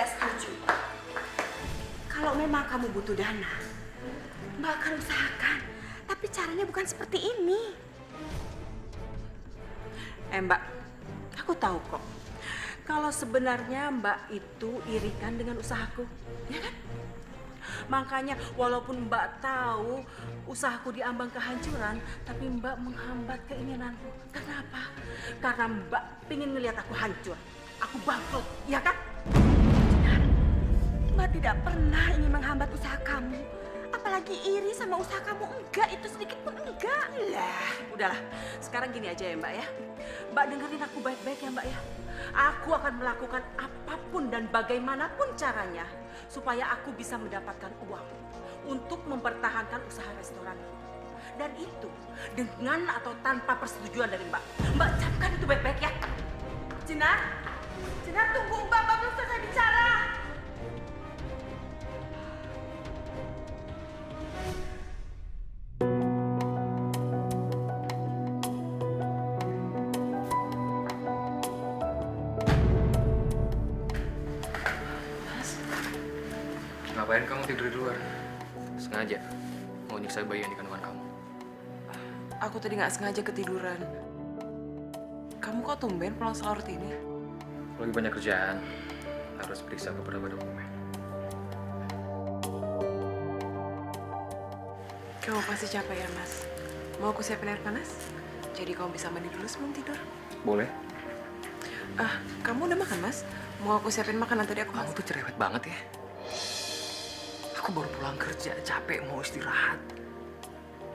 tidak setuju. Kalau memang kamu butuh dana, Mbak akan usahakan. Tapi caranya bukan seperti ini. Mbak, aku tahu kok. Kalau sebenarnya Mbak itu irikan dengan usahaku, ya kan? Makanya walaupun Mbak tahu usahaku diambang kehancuran, tapi Mbak menghambat keinginanku. Kenapa? Karena Mbak ingin ngelihat aku hancur. Aku bangkrut, ya kan? Benar. Mbak tidak pernah ingin menghambat usaha kamu. Apalagi iri sama usaha kamu. Enggak, itu sedikit pun enggak. Lah, udahlah. Sekarang gini aja ya Mbak ya. Mbak dengerin aku baik-baik ya Mbak ya. Aku akan melakukan apapun dan bagaimanapun caranya supaya aku bisa mendapatkan uang untuk mempertahankan usaha restoran. Dan itu dengan atau tanpa persetujuan dari Mbak. Mbak camkan itu baik-baik ya. Jenar, Jenar tunggu Mbak belum selesai bicara. Ngapain kamu tidur di luar? Sengaja mau nyiksa bayi yang di kandungan kamu? Aku tadi nggak sengaja ketiduran. Kamu kok tumben pulang selarut ini? Lagi banyak kerjaan, harus periksa beberapa dokumen. Kamu pasti capek ya, Mas? Mau aku siapin air panas? Jadi kamu bisa mandi dulu sebelum tidur. Boleh? Kamu udah makan, Mas? Mau aku siapin makanan tadi aku Kamu masak. tuh cerewet banget ya. Aku baru pulang kerja, capek mau istirahat.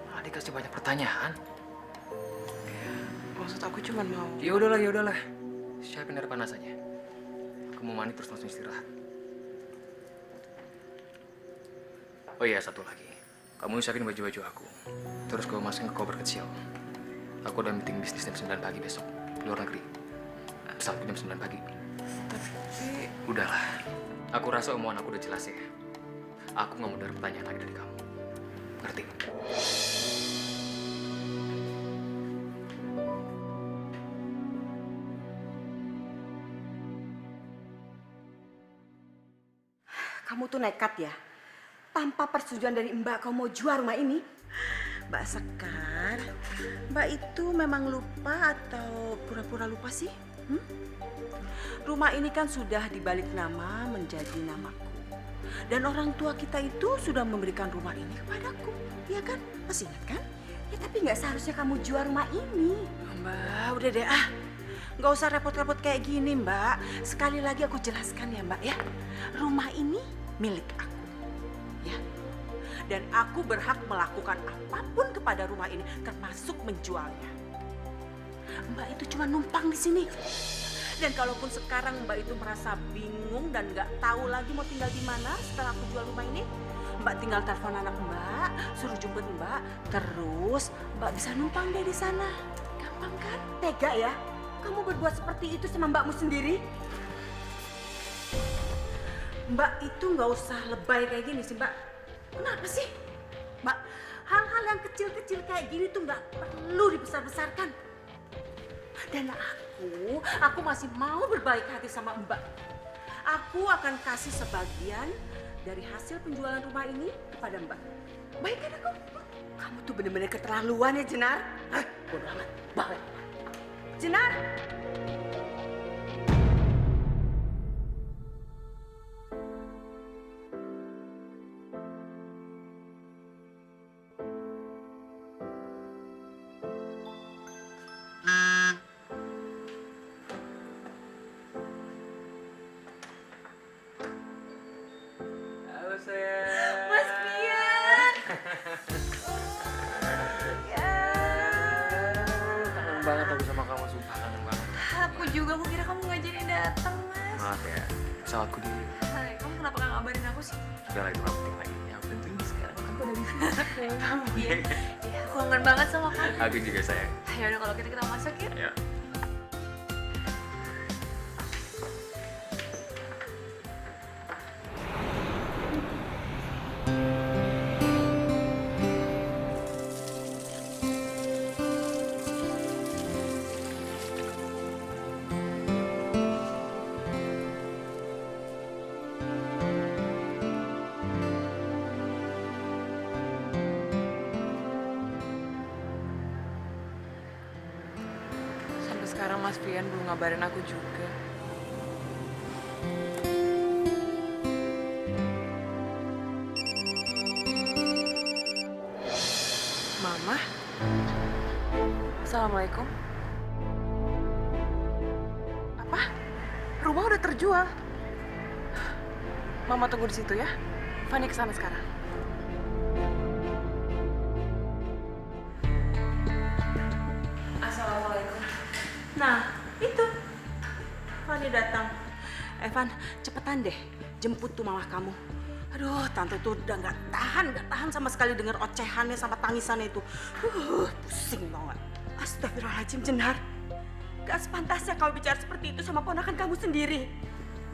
Malah dikasih banyak pertanyaan. Maksud aku cuma mau... Ya udahlah. Siapin air panas aja. Aku mau mandi terus langsung istirahat. Oh iya, satu lagi. Kamu siapin baju-baju aku. Terus kamu masukin ke koper kecil. Aku udah meeting bisnis jam 9 pagi besok. Di luar negeri. Pesawatku jam 9 pagi. Tapi... Udahlah. Aku rasa omongan aku udah jelas ya. Aku nggak mau dengar pertanyaan lagi dari kamu. Ngerti? Kamu tuh nekat ya. Tanpa persetujuan dari Mbak kamu mau jual rumah ini. Mbak Sekar, Mbak itu memang lupa atau pura-pura lupa sih? Rumah ini kan sudah dibalik nama menjadi namaku. Dan orang tua kita itu sudah memberikan rumah ini kepadaku. Iya kan? Masih ingat kan? Ya tapi nggak seharusnya kamu jual rumah ini. Mbak, udah deh Nggak usah repot-repot kayak gini Mbak. Sekali lagi aku jelaskan ya Mbak ya. Rumah ini milik aku. Ya. Dan aku berhak melakukan apapun kepada rumah ini, termasuk menjualnya. Mbak itu cuma numpang di sini. Dan kalaupun sekarang Mbak itu merasa bingung dan nggak tahu lagi mau tinggal di mana setelah aku jual rumah ini, Mbak tinggal telepon anak Mbak, suruh jemput Mbak, terus Mbak bisa numpang deh di sana. Gampang kan? Tega ya? Kamu berbuat seperti itu sama Mbakmu sendiri? Mbak itu nggak usah lebay kayak gini sih Mbak. Kenapa sih? Mbak, hal-hal yang kecil-kecil kayak gini tuh nggak perlu dibesar-besarkan. Dan aku masih mau berbaik hati sama Mbak. Aku akan kasih sebagian dari hasil penjualan rumah ini kepada Mbak. Baik kan aku? Kamu tuh bener-bener keterlaluan ya Jenar. Hah? Bodoh amat. Baik. Jenar. Halo sayang. Mas Pian. Kangen banget aku sama kamu, sumpah kangen banget. Aku juga, aku kira kamu nggak jadi datang, Mas. Maaf ya, pesawatku di... Hai, kamu kenapa nggak ngabarin aku sih? Udah lah, itu nggak penting lagi. Yang penting sekarang aku udah di sini. Iya, aku kangen banget sama kamu. Aku juga sayang. Ya udah kalau kita masuk ya. Ya. sekarang Mas Pian belum ngabarin aku juga. Mama? Assalamualaikum. Apa? Rumah udah terjual? Mama tunggu di situ ya. Fanny kesana sekarang. Assalamualaikum. Nah, itu. Fanny datang. Evan, cepetan deh. Jemput tuh mama kamu. Aduh, tante tuh udah nggak tahan sama sekali denger ocehannya sama tangisannya itu. Pusing tau nggak? Astagfirullahaladzim, Jenar. Gak sepantasnya kau bicara seperti itu sama ponakan kamu sendiri.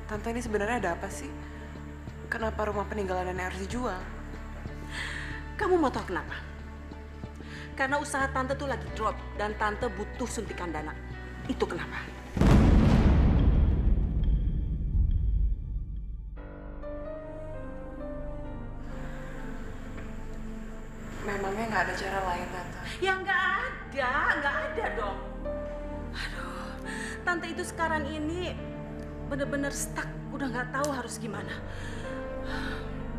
Tante, ini sebenarnya ada apa sih? Kenapa rumah peninggalan nenek harus dijual? Kamu mau tahu kenapa? Karena usaha tante tuh lagi drop dan tante butuh suntikan dana. Itu kenapa? Memangnya nggak ada cara lain, Tante? Ya nggak ada dong. Aduh, tante itu sekarang ini bener-bener stuck, udah nggak tahu harus gimana.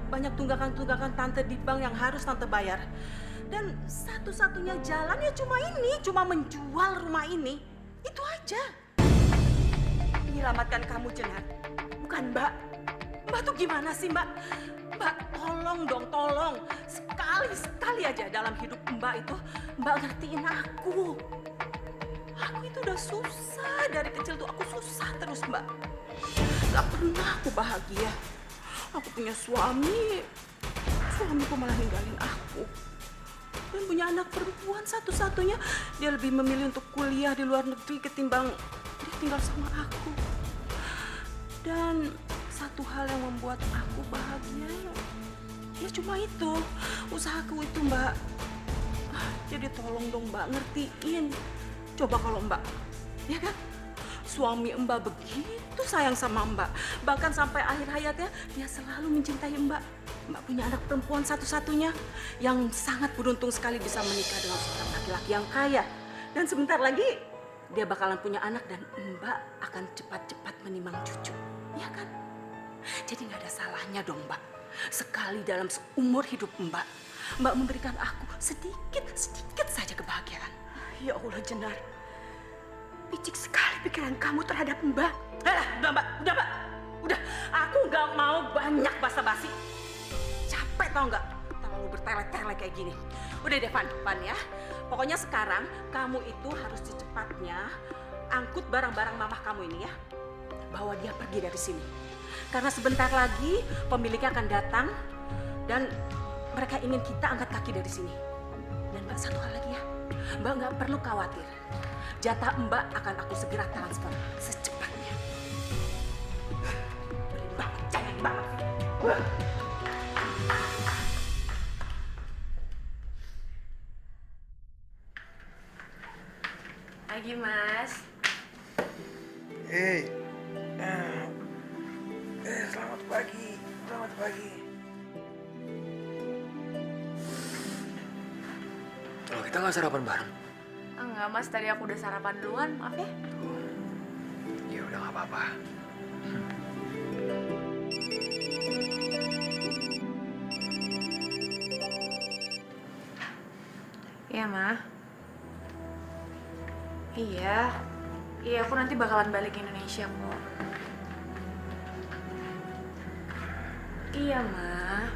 Banyak tunggakan-tunggakan tante di bank yang harus tante bayar. Dan satu-satunya jalan ya cuma ini, cuma menjual rumah ini. Itu aja. Menyelamatkan kamu, Jenar. Bukan Mbak. Mbak tuh gimana sih, Mbak? Mbak, tolong dong, tolong. Sekali-sekali aja dalam hidup Mbak itu, Mbak ngertiin aku. Aku itu udah susah, dari kecil tuh aku susah terus, Mbak. Gak pernah aku bahagia. Aku punya suamiku malah ninggalin aku. Dan punya anak perempuan satu-satunya, dia lebih memilih untuk kuliah di luar negeri ketimbang dia tinggal sama aku. Dan satu hal yang membuat aku bahagia, ya cuma itu, usahaku itu, Mbak. Jadi tolong dong, Mbak, ngertiin. Coba kalau Mbak, ya kan? Suami Mbak begitu sayang sama Mbak. Bahkan sampai akhir hayatnya, dia selalu mencintai Mbak. Mbak punya anak perempuan satu-satunya yang sangat beruntung sekali bisa menikah dengan seorang laki-laki yang kaya. Dan sebentar lagi, dia bakalan punya anak dan Mbak akan cepat-cepat menimang cucu. Ya kan? Jadi nggak ada salahnya dong, Mbak. Sekali dalam seumur hidup Mbak, Mbak memberikan aku sedikit saja kebahagiaan. Ya Allah, Jenar. Picik sekali pikiran kamu terhadap Mbak. Udah Mbak. Udah, aku nggak mau banyak basa-basi. Capek tau nggak? Terlalu bertele-tele kayak gini. Udah deh, Van ya. Pokoknya sekarang kamu itu harus secepatnya angkut barang-barang mamah kamu ini ya. Bawa dia pergi dari sini. Karena sebentar lagi pemiliknya akan datang dan mereka ingin kita angkat kaki dari sini. Dan Mbak, satu hal lagi ya. Mbak nggak perlu khawatir. Jatah Mbak akan aku segera transfer secepatnya. Mbak, jangan Mbak. Pagi, Mas. Selamat pagi. Kalau kita nggak sarapan bareng? Enggak, Mas. Tadi aku udah sarapan duluan. Maaf ya. Ya udah nggak apa-apa. Iya, Ma. Iya, aku nanti bakalan balik ke Indonesia kok. Iya, Ma.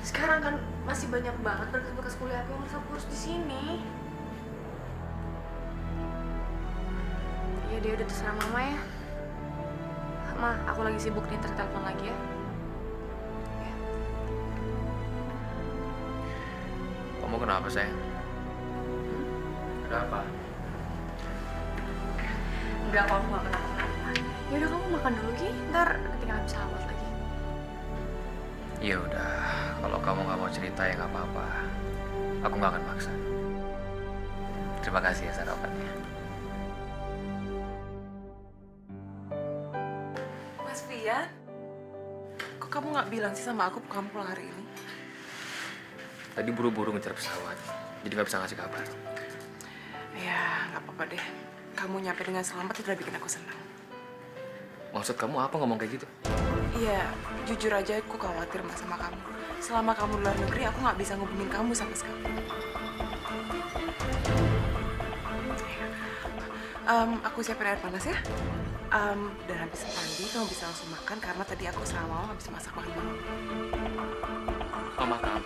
Sekarang kan masih banyak banget berkas-berkas kuliah aku yang harus aku urus di sini. Iya, dia udah terserah Mama ya. Ma, aku lagi sibuk nih, telepon lagi ya. Kamu kenapa, sayang? Ada apa? Enggak, kok aku gak kenapa-kenapa. Yaudah, kamu makan dulu, Ki. Ntar ketinggalan pesawat lagi. Ya udah, kalau kamu nggak mau cerita ya nggak apa-apa. Aku nggak akan maksa. Terima kasih ya sarapannya. Mas Pian, kok kamu nggak bilang sih sama aku kamu pulang hari ini? Tadi buru-buru ngejar pesawat, jadi nggak bisa ngasih kabar. Ya, nggak apa-apa deh. kamu nyampe dengan selamat itu udah bikin aku senang. Maksud kamu apa ngomong kayak gitu? Iya, jujur aja aku khawatir Mas sama kamu. Selama kamu di luar negeri, aku nggak bisa ngubungin kamu sama sekali. Aku siapin air panas ya. Dan habis mandi, kamu bisa langsung makan karena tadi aku sama mama habis masak makan malam. Mama kamu.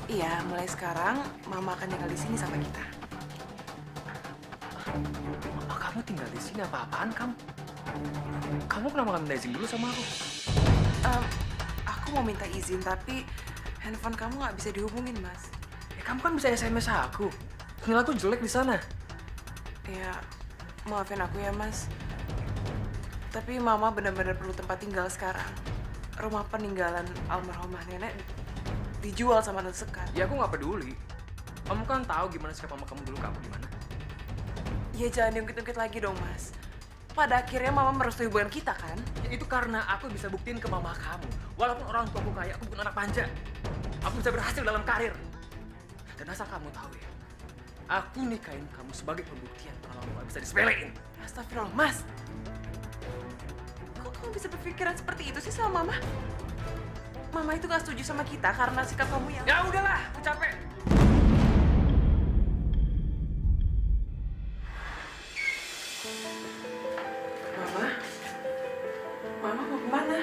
Iya, mulai sekarang mama akan tinggal di sini sama kita. Mama kamu tinggal di sini apa-apaan kamu? Kamu kenapa nggak minta izin dulu sama aku? Aku mau minta izin, tapi handphone kamu nggak bisa dihubungin, Mas. Kamu kan bisa SMS aku. Sinyal aku jelek di sana. Ya, maafin aku ya, Mas. Tapi mama benar-benar perlu tempat tinggal sekarang. Rumah peninggalan almarhumah nenek dijual sama Tante Sekar. Ya aku nggak peduli. Kamu kan tahu gimana sikap mama kamu dulu ke aku di mana. Ya jangan diungkit-ungkit lagi dong, Mas. Pada akhirnya mama merestui hubungan kita kan? Ya, itu karena aku bisa buktiin ke mama kamu. Walaupun orang tuaku kaya, aku bukan anak manja. Aku bisa berhasil dalam karir. Dan asal kamu tahu ya, aku nikahin kamu sebagai pembuktian kalau kamu nggak bisa disepelein. Astagfirullah, Mas. Kok kamu bisa berpikiran seperti itu sih sama mama? Mama itu gak setuju sama kita karena sikap kamu yang... Ya udahlah, aku capek. Mama? Mama mau kemana?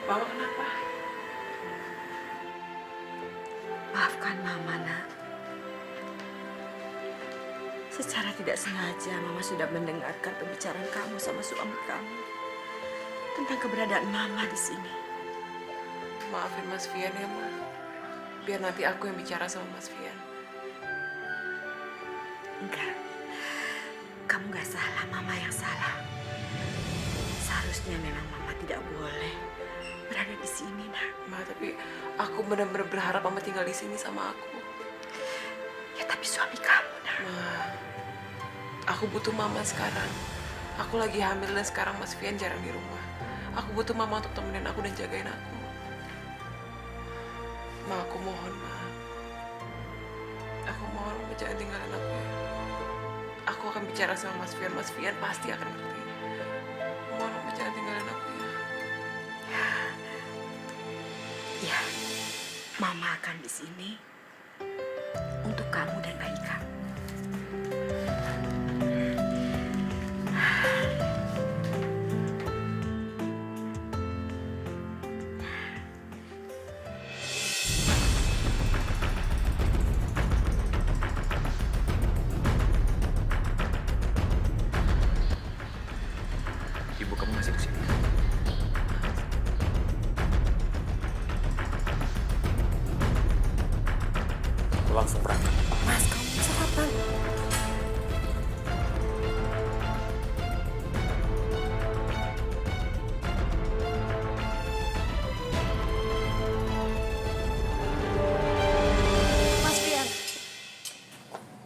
Mama kenapa? Maafkan Mama, nak. Secara tidak sengaja, Mama sudah mendengarkan pembicaraan kamu sama suami kamu tentang keberadaan Mama di sini. Maafin Mas Fian ya, Ma. Biar nanti aku yang bicara sama Mas Fian. Enggak, kamu nggak salah, Mama yang salah. Seharusnya memang Mama tidak boleh berada di sini, nak. Ma, tapi aku benar-benar berharap Mama tinggal di sini sama aku. Ya tapi suami kamu, nak. Ma, aku butuh Mama sekarang. Aku lagi hamil dan sekarang Mas Fian jarang di rumah. Aku butuh Mama untuk temenin aku dan jagain aku. Ma, aku mohon, Ma. Aku mohon Mama jangan tinggalin aku ya. Aku akan bicara sama Mas Fian. Mas Fian pasti akan ngerti. Mohon Mama jangan tinggalin aku ya. Ya, Mama akan di sini untuk kamu dan bayi kamu. Ibu kamu masih di sini. Aku langsung berangkat. Mas, kamu bisa kapan? Mas Fian.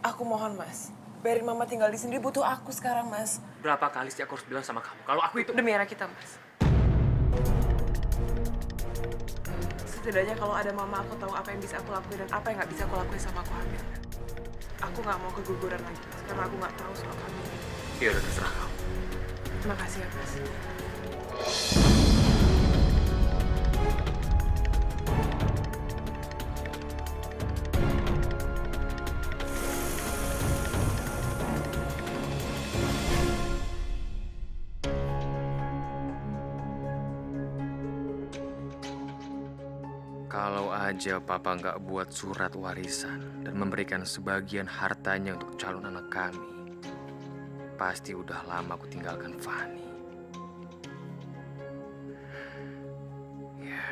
Aku mohon, Mas. Biarin Mama tinggal di sini. Dia butuh aku sekarang, Mas. Berapa kali sih aku harus bilang sama kamu kalau aku itu... Demi anak kita, Mas. Setidaknya kalau ada Mama, aku tahu apa yang bisa aku lakuin dan apa yang nggak bisa aku lakuin sama aku hamil. Aku nggak mau keguguran lagi, Mas, karena aku nggak tahu soal hamil. Ya udah terserah kamu. Terima kasih ya, Mas. Kalau aja papa nggak buat surat warisan dan memberikan sebagian hartanya untuk calon anak kami, pasti udah lama aku tinggalkan Fani. Ya,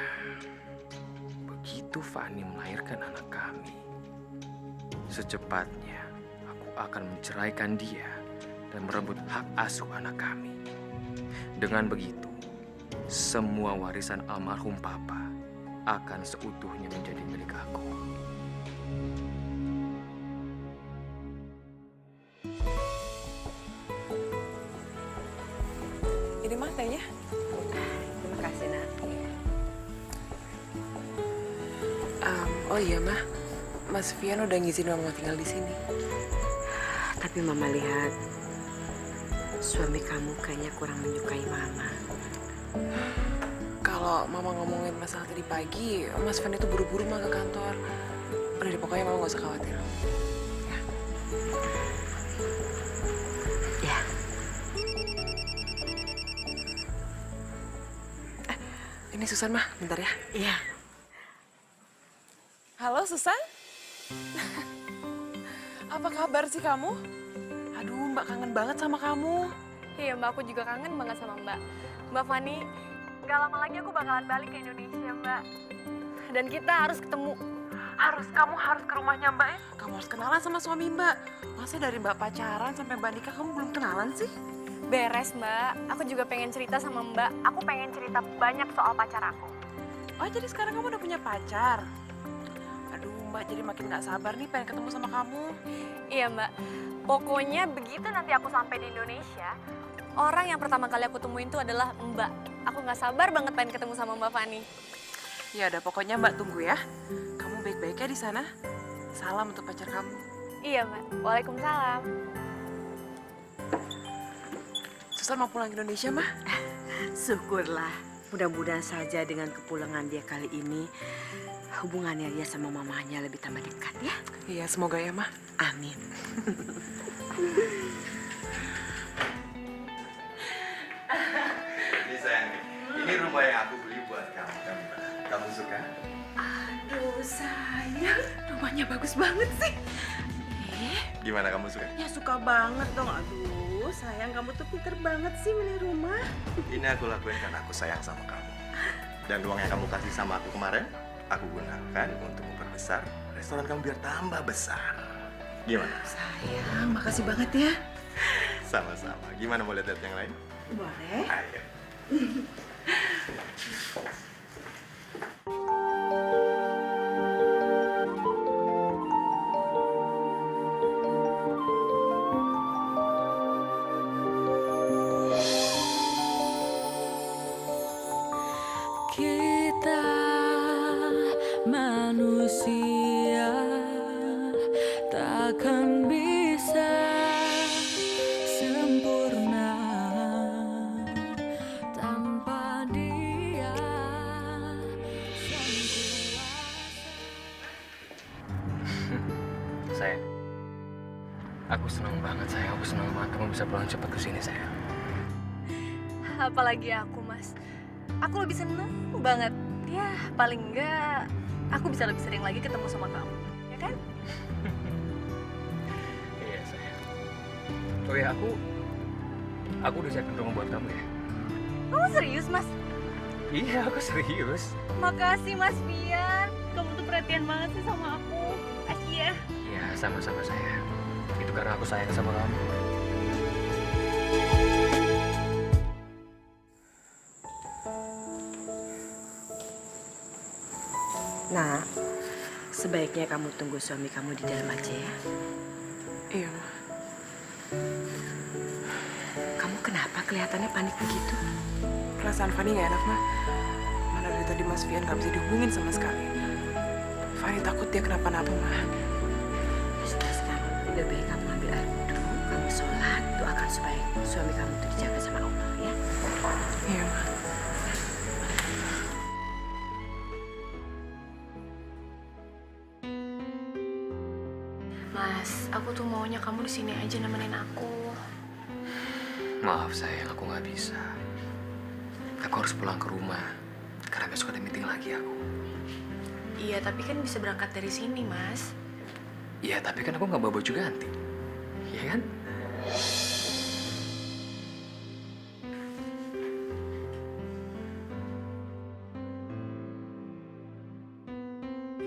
begitu Fani melahirkan anak kami, secepatnya aku akan menceraikan dia dan merebut hak asuh anak kami. Dengan begitu, semua warisan almarhum papa akan seutuhnya menjadi milik aku. Ini mah tehnya. Terima kasih, nak. Oh iya, Mah. Mas Vian udah ngizinin Mama tinggal di sini. Tapi Mama lihat suami kamu kayaknya kurang menyukai Mama. Kalau Mama ngomongin masalah tadi pagi, Mas Vian itu buru-buru mah ke kantor. Udah deh, pokoknya Mama gak usah khawatir. Ya. Ya. Ini Susan, Mah. Bentar ya. Iya. Halo, Susan. Apa kabar sih kamu? Aduh, Mbak kangen banget sama kamu. Iya Mbak, aku juga kangen banget sama Mbak. Mbak Fani, gak lama lagi aku bakalan balik ke Indonesia Mbak. Dan kita harus ketemu. Kamu harus ke rumahnya Mbak ya. Kamu harus kenalan sama suami Mbak. Masa dari Mbak pacaran sampai Mbak nikah kamu belum kenalan sih? Beres Mbak, aku juga pengen cerita sama Mbak. Aku pengen cerita banyak soal pacar aku. Oh, jadi sekarang kamu udah punya pacar? Aduh, Mbak jadi makin gak sabar nih pengen ketemu sama kamu. Iya Mbak, pokoknya begitu nanti aku sampai di Indonesia, orang yang pertama kali aku temuin itu adalah Mbak. Aku gak sabar banget pengen ketemu sama Mbak Fani. Ya udah, pokoknya Mbak tunggu ya. Kamu baik-baik ya di sana. Salam untuk pacar kamu. Iya Mbak, waalaikumsalam. Susan mau pulang ke Indonesia, Mah? Syukurlah. Mudah-mudahan saja dengan kepulangan dia kali ini, hubungannya dia sama mamanya lebih tambah dekat ya. Iya, semoga ya, Mah. Amin. Ini sayang, ini rumah yang aku beli buat kamu. Kamu suka? Aduh sayang, rumahnya bagus banget sih. Gimana kamu suka? Ya suka banget dong. Aduh sayang, kamu tuh pinter banget sih milih rumah. Ini aku lakuin karena aku sayang sama kamu. Dan uang yang kamu kasih sama aku kemarin, aku gunakan untuk memperbesar restoran kamu biar tambah besar. Gimana? Sayang, makasih banget ya. Sama-sama. Gimana mau lihat yang lain? Boleh. Ayo. Kita manusia takkan bisa sempurna tanpa dia sang kuasa. Sayang, aku senang banget sayang. Aku senang banget kamu bisa pulang cepat ke sini sayang. Apalagi aku Mas, aku lebih seneng banget. Ya paling enggak aku bisa lebih sering lagi ketemu sama kamu, ya kan? Iya sayang. Oh ya, aku udah siapin rumah buat kamu ya. Kamu serius Mas? Iya, aku serius. Makasih Mas Fian, kamu tuh perhatian banget sih sama aku. Asyik ya. Iya, sama-sama sayang. Itu karena aku sayang sama kamu. Nah, sebaiknya kamu tunggu suami kamu di dalam aja ya. Iya, Mah. Kamu kenapa kelihatannya panik begitu? Perasaan Fanny gak enak, Mah. Mana dari tadi Mas Vian gak bisa dihubungin sama sekali. Fanny takut dia kenapa-napa, Mah. Sudah sekarang, lebih baik kamu ambil air wudhu, kamu sholat, doakan supaya suami kamu itu dijaga sama Allah ya. Iya, Mah. Mas, aku tuh maunya kamu di sini aja nemenin aku. Maaf sayang, aku nggak bisa. Aku harus pulang ke rumah karena besok ada meeting lagi aku. Iya, tapi kan bisa berangkat dari sini, Mas. Iya, tapi kan aku nggak bawa baju ganti. Iya kan?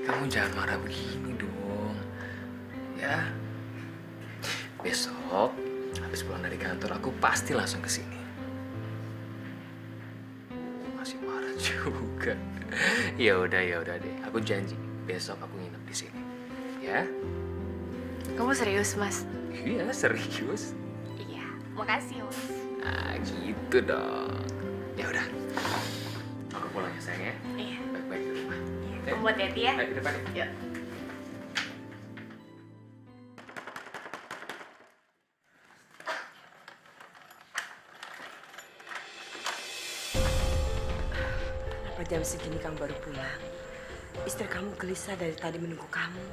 Kamu jangan marah begini dong. Ya. Besok habis pulang dari kantor aku pasti langsung ke sini. Masih marah juga. Ya udah deh. Aku janji besok aku nginep di sini. Ya? Kamu serius, Mas? Iya, serius. Iya, makasih, Mas. Ah, gitu dong. Ya udah. Aku pulang ya sayang ya. Iya. Baik-baik di rumah. Iya, Ayo. buat Yeti ya. Ayo, depan ya. Kenapa jam segini kamu baru pulang? Istri kamu gelisah dari tadi menunggu kamu.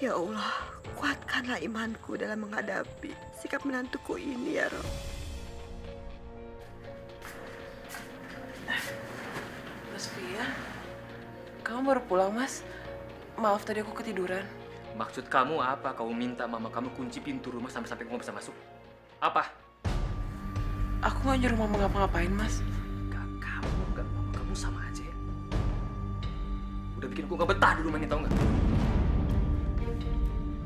Ya Allah, kuatkanlah imanku dalam menghadapi sikap menantuku ini ya Rob. Mas Fia, kamu baru pulang, Mas? Maaf, tadi aku ketiduran. Maksud kamu apa? Kamu minta mama kamu kunci pintu rumah sampai kamu bisa masuk? Apa? Aku nggak nyuruh mama ngapa-ngapain, Mas. Gak mama kamu sama aja ya. Udah bikin aku gak betah di rumah ini, tau gak?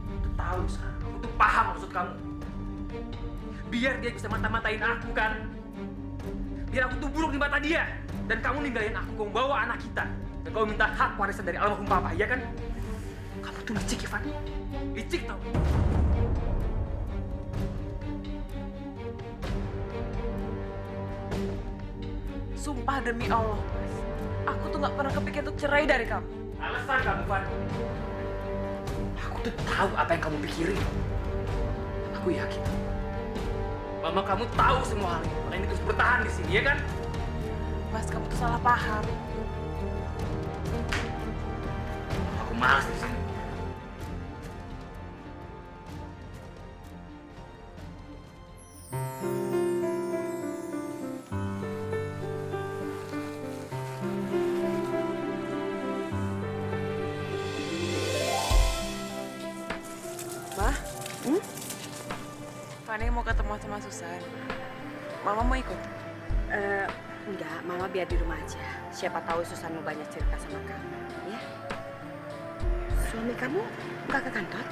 Udah tahu sekarang, kamu tuh paham maksud kamu. Biar dia bisa mata-matain aku kan. Biar aku tuh buruk di mata dia. Dan kamu ninggalin aku, kamu bawa anak kita. Dan kamu minta hak warisan dari almarhum papa, iya kan? Kamu tuh licik, Ivan. Licik tau. Sumpah demi Allah, Mas. Aku tuh nggak pernah kepikir untuk cerai dari kamu. Alasan kamu, Van. Aku tuh tahu apa yang kamu pikirin. Aku yakin. Mama kamu tahu semua hal ini. Makanya terus bertahan di sini, ya kan? Mas, kamu tuh salah paham. Aku malas di sini. Fani mau ketemu sama Susan. Mama mau ikut? Enggak, Mama biar di rumah aja. Siapa tahu Susan mau banyak cerita sama kamu, ya? Suami kamu nggak ke kantor?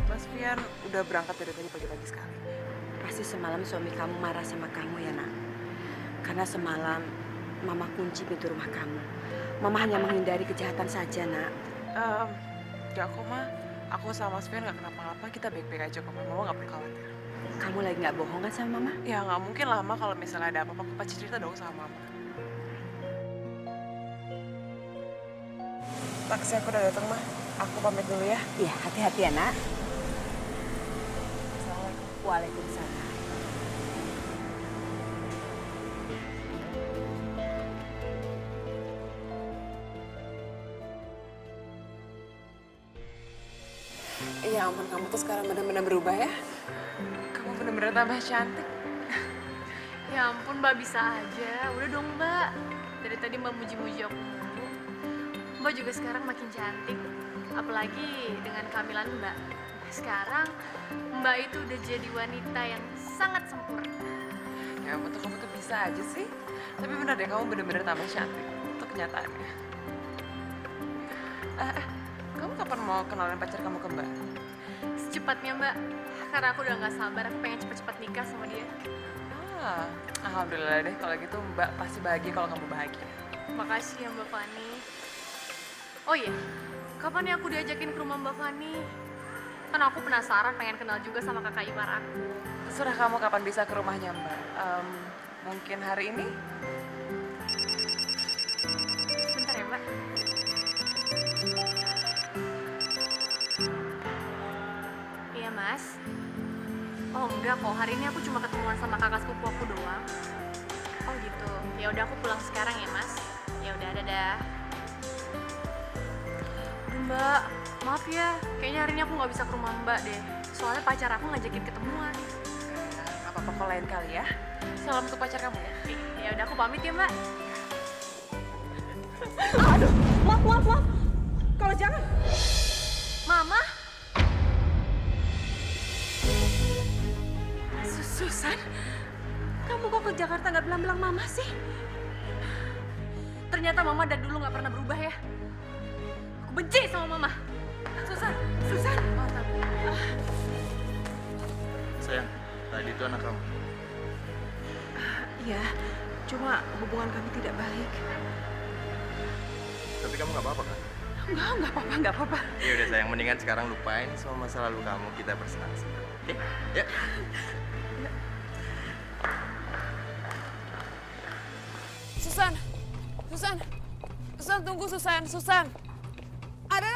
Mas Fian udah berangkat dari tadi pagi-pagi sekali. Pasti semalam suami kamu marah sama kamu ya, Nak. Karena semalam Mama kunci pintu rumah kamu. Mama hanya menghindari kejahatan saja, Nak. Enggak kok, Ma. Aku sama Mas Fian nggak kenapa-napa. Kita baik-baik aja kok, Ma. Mama nggak perlu khawatir. Kamu lagi nggak bohong kan sama Mama? Ya nggak mungkin lah, Ma. Kalau misalnya ada apa-apa, aku pasti cerita dong sama Mama. Taksi aku udah datang, Ma. Aku pamit dulu ya. Iya, hati-hati ya, Nak. Waalaikumsalam. Ya ampun, kamu tuh sekarang benar-benar berubah ya. Kamu benar-benar tambah cantik. Ya ampun Mbak, bisa aja. Udah dong Mbak. Dari tadi Mbak muji-muji aku mulu. Mbak juga sekarang makin cantik. Apalagi dengan kehamilan Mbak. Sekarang Mbak itu udah jadi wanita yang sangat sempurna. Ya ampun, kamu tuh bisa aja sih. Tapi benar deh, kamu benar-benar tambah cantik. Itu kenyataannya. Kamu kapan mau kenalin pacar kamu ke Mbak? Secepatnya Mbak. Karena aku udah gak sabar. Aku pengen cepet-cepet nikah sama dia. Alhamdulillah deh, kalau gitu Mbak pasti bahagia kalau kamu bahagia. Makasih ya Mbak Fani. Oh iya, kapan ya aku diajakin ke rumah Mbak Fani? Kan aku penasaran pengen kenal juga sama kakak ipar aku. Terserah kamu kapan bisa ke rumahnya Mbak. Mungkin hari ini? Bentar ya Mbak. Iya Mas. Oh enggak kok, hari ini aku cuma ketemuan sama kakak sepupu aku doang. Oh gitu. Ya udah aku pulang sekarang ya Mas. Ya udah, dadah. Aduh Mbak, maaf ya. Kayaknya hari ini aku nggak bisa ke rumah Mbak deh. Soalnya pacar aku ngajakin ketemuan. Gak apa-apa, kok lain kali ya. Salam untuk pacar kamu ya. Ya udah aku pamit ya Mbak. Aduh, maaf. Kalau jangan. Mama? Susan, kamu kok ke Jakarta nggak bilang-bilang Mama sih? Ternyata Mama dari dulu nggak pernah berubah ya. Aku benci sama Mama. Susan. Sayang, tadi itu anak kamu. Iya, cuma hubungan kami tidak baik. Tapi kamu nggak apa-apa kan? Nggak apa-apa. Ya udah sayang, mendingan sekarang lupain semua masa lalu kamu, kita bersenang-senang. Oke? Ya. Susan. Susan, tunggu Susan. Susan. Ada.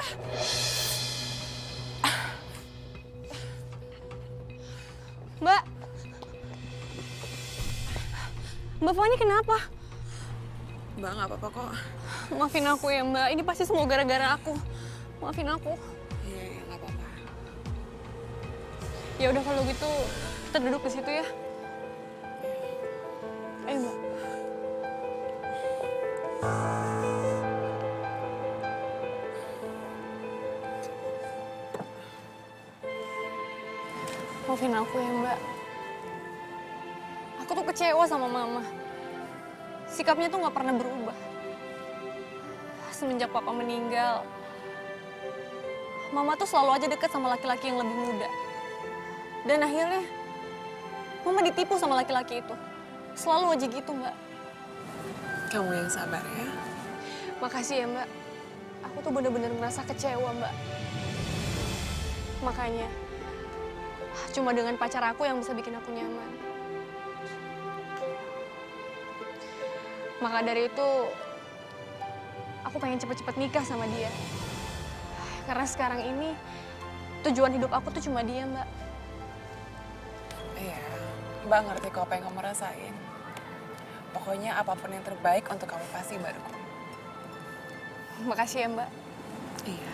Mbak. Mbak Fani kenapa? Mbak, nggak apa-apa kok. Maafin aku ya Mbak, ini pasti semua gara-gara aku. Maafin aku. Iya, iya, nggak apa-apa. Ya udah kalau gitu, kita duduk di situ ya. Ayo Mbak. Maafin aku ya Mbak. Aku tuh kecewa sama Mama. Sikapnya tuh nggak pernah berubah. Semenjak Papa meninggal, Mama tuh selalu aja deket sama laki-laki yang lebih muda. Dan akhirnya, Mama ditipu sama laki-laki itu. Selalu aja gitu, Mbak. Kamu yang sabar ya. Makasih ya, Mbak. Aku tuh bener-bener merasa kecewa, Mbak. Makanya, cuma dengan pacar aku yang bisa bikin aku nyaman. Maka dari itu, aku pengen cepet-cepet nikah sama dia. Karena sekarang ini, tujuan hidup aku tuh cuma dia, Mbak. Iya, Mbak ngerti kok apa yang kamu rasain. Pokoknya apapun yang terbaik untuk kamu pasti Mbak dukung. Makasih ya, Mbak. Iya.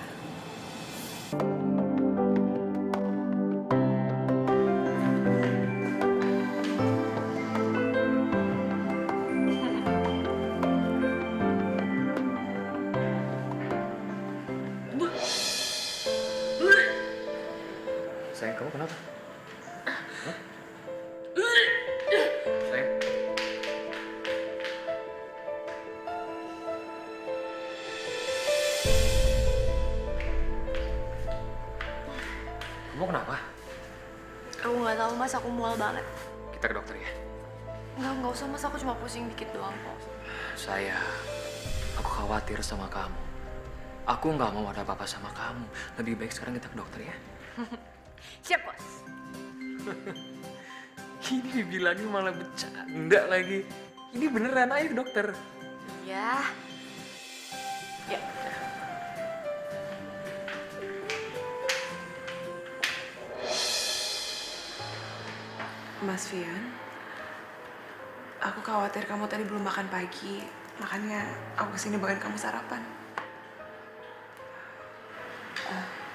Sayang, kamu kenapa? Hah? Sayang. Kamu kenapa? Aku nggak tahu mas, aku mual banget. Kita ke dokter ya. Nggak usah mas, aku cuma pusing dikit doang kok. Aku khawatir sama kamu. Aku nggak mau ada apa-apa sama kamu. Lebih baik sekarang kita ke dokter ya. Siap bos. Ini dibilangin malah bercanda lagi. Ini beneran, ayo ke dokter. Ya. Ya. Mas Fian, aku khawatir kamu tadi belum makan pagi. Makanya aku kesini bawain kamu sarapan.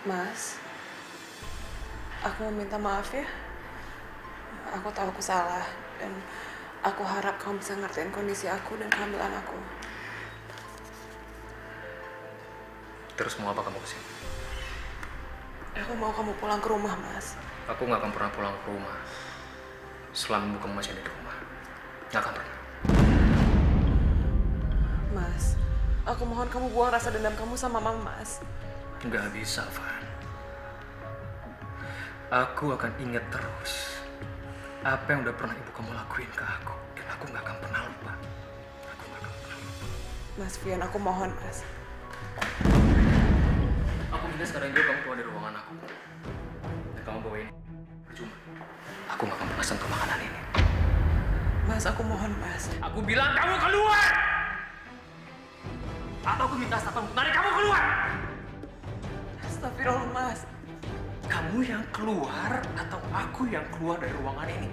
Mas, aku mau minta maaf ya. Aku tahu aku salah. Dan aku harap kamu bisa ngertiin kondisi aku dan kehamilan aku. Terus mau apa kamu kesini? Aku mau kamu pulang ke rumah, Mas. Aku nggak akan pernah pulang ke rumah selama kamu masih ada di rumah. Nggak akan pernah. Mas, aku mohon kamu buang rasa dendam kamu sama Mama, Mas. Nggak bisa, Van. Aku akan ingat terus apa yang udah pernah ibu kamu lakuin ke aku. Dan aku nggak akan pernah lupa. Aku nggak akan pernah lupa. Mas Fian, aku mohon, Mas. Aku minta sekarang juga kamu keluar dari ruangan aku. Dan kamu bawa ini. Percuma. Aku nggak akan pernah sentuh makanan ini. Mas, aku mohon, Mas. Aku bilang kamu keluar! Atau aku minta staf kamu tarik kamu keluar! Astagfirullah, Mas. Kamu yang keluar atau aku yang keluar dari ruangan ini?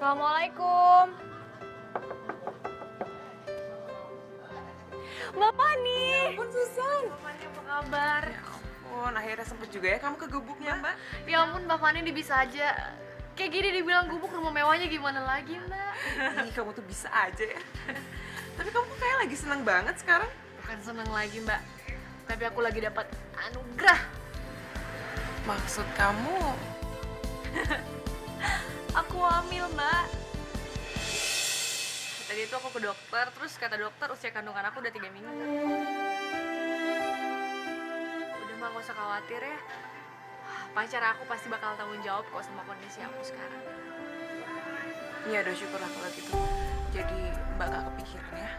Assalamualaikum. Mbak Fani. Ampun, Susan. Fani apa kabar? Ampun, akhirnya sempet juga ya kamu ke gubuknya, Mbak. Ya ampun Mbak Fani bisa aja. Kayak gini dibilang gubuk, rumah mewahnya gimana lagi Mbak? Ih, kamu tuh bisa aja ya. Tapi kamu tuh kayak lagi seneng banget sekarang. Bukan seneng lagi Mbak, tapi aku lagi dapat anugerah. Maksud kamu, Aku hamil Mbak. Tadi itu aku ke dokter, terus kata dokter usia kandungan aku udah 3 minggu. Udah Mbak, gak usah khawatir ya. pacar aku pasti bakal tanggung jawab kok sama kondisi aku sekarang. Iya udah syukurlah kalau gitu. Jadi Mbak gak kepikiran ya.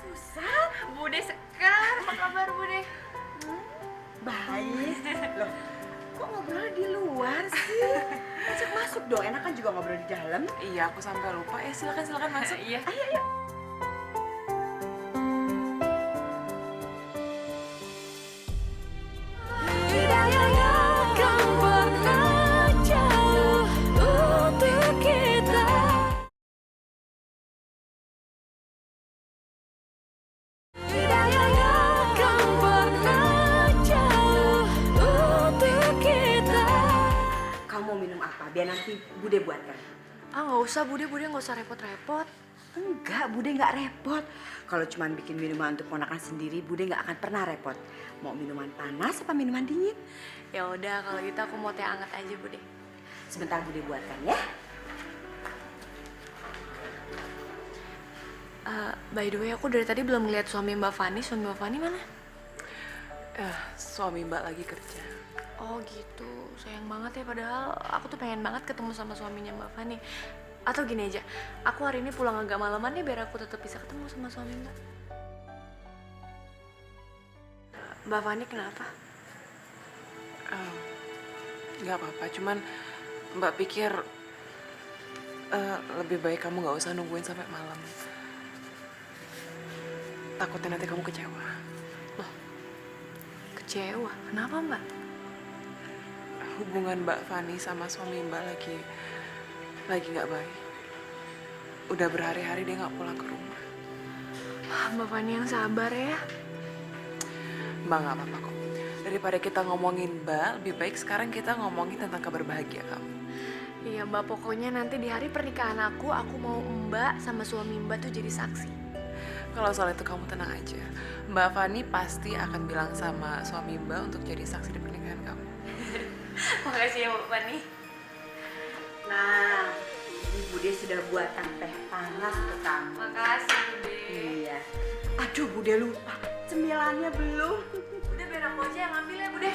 Susan, Bude Sekar, apa kabar Bude? baik. Loh, kok ngobrol di luar sih? Ajak masuk dong, enak kan juga ngobrol di dalam. Iya aku sampai lupa. Silakan masuk. Iya. Tidak akan pernah jauh untuk kita. Tidak akan pernah jauh untuk kita. Kamu mau minum apa? Biar nanti Bude buatkan. Ah nggak usah Bude nggak usah repot-repot. Enggak, Bude nggak repot. Kalau cuma bikin minuman untuk ponakan sendiri, Bude nggak akan pernah repot. Mau minuman panas apa minuman dingin? Ya udah kalau gitu aku mau teh hangat aja Bude. Sebentar Bude buatkan ya. By the way aku dari tadi belum ngeliat suami Mbak Fani. Suami Mbak Fani mana? Suami Mbak lagi kerja. Oh gitu, sayang banget ya padahal aku tuh pengen banget ketemu sama suaminya Mbak Fani. Atau gini aja, aku hari ini pulang agak malaman deh biar aku tetap bisa ketemu sama suami Mbak. Mbak Fani kenapa? Nggak apa-apa, cuman Mbak pikir lebih baik kamu nggak usah nungguin sampai malam. Takutnya nanti kamu kecewa. Kecewa? Kenapa Mbak? Hubungan Mbak Fani sama suami Mbak lagi nggak baik. Udah berhari-hari dia nggak pulang ke rumah. Mbak Fani yang sabar ya. Mbak nggak apa-apa kok. Daripada kita ngomongin Mbak, lebih baik sekarang kita ngomongin tentang kabar bahagia kamu. Iya Mbak, pokoknya nanti di hari pernikahan aku mau Mbak sama suami Mbak tuh jadi saksi. Kalau soal itu kamu tenang aja. Mbak Fani pasti akan bilang sama suami Mbak untuk jadi saksi di pernikahan kamu. Makasih ya Mbak Fani. Nah, ini Bude sudah buatkan teh panas untuk kamu. Makasih Bude. Iya. Aduh, Bude lupa. Cemilannya belum. Udah biar aku aja yang ambil ya Bude.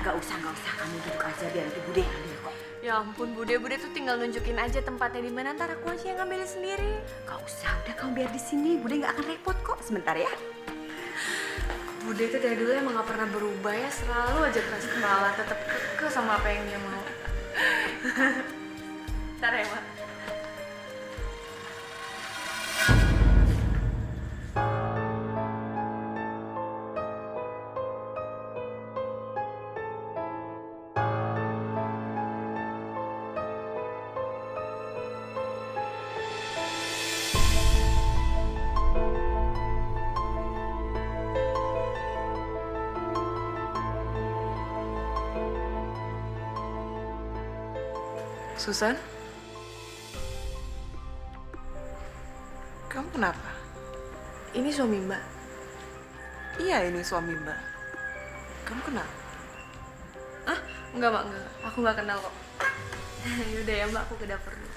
Gak usah. Kamu duduk aja biar nanti Bude ambil kok. Ya ampun Bude tuh tinggal nunjukin aja tempatnya di mana, ntar aku aja yang ngambil sendiri. Gak usah, udah kamu biar di sini. Bude gak akan repot kok. Sebentar ya. Bude tuh dari dulu emang gak pernah berubah ya, selalu aja keras kepala, tetap kekeh sama apa yang dia mau. Ntar ya Mbak. Susan? Kamu kenapa? Ini suami Mbak. Iya, ini suami Mbak. Kamu kenapa? Enggak Mbak, enggak. Aku nggak kenal kok. Yaudah ya Mbak, aku ke dapur dulu.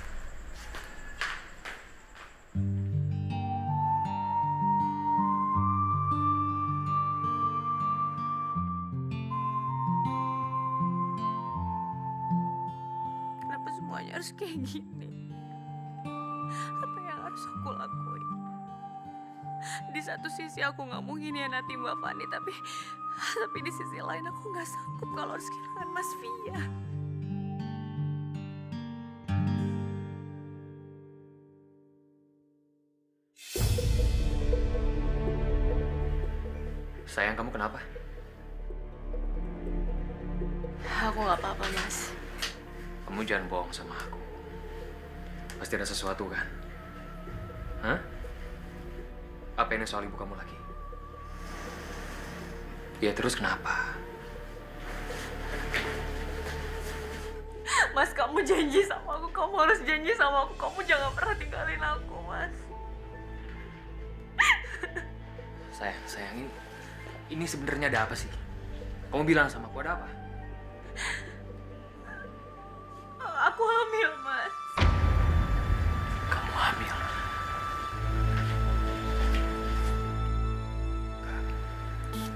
Kenapa semuanya harus kayak gini? Apa yang harus aku lakuin? Di satu sisi aku nggak mau ngkhianati Mbak Fani, tapi di sisi lain aku nggak sanggup kalau harus kehilangan Mas Via. Sayang, kamu kenapa? Aku nggak apa-apa Mas. Kamu jangan bohong sama aku. Pasti ada sesuatu kan? Hah? Apa ini soal ibu kamu lagi? Ya terus kenapa? Mas, kamu janji sama aku, kamu harus janji sama aku, kamu jangan pernah tinggalin aku, Mas. Sayang, ini sebenarnya ada apa sih? Kamu bilang sama aku ada apa? Aku hamil, Mas. Kamu hamil?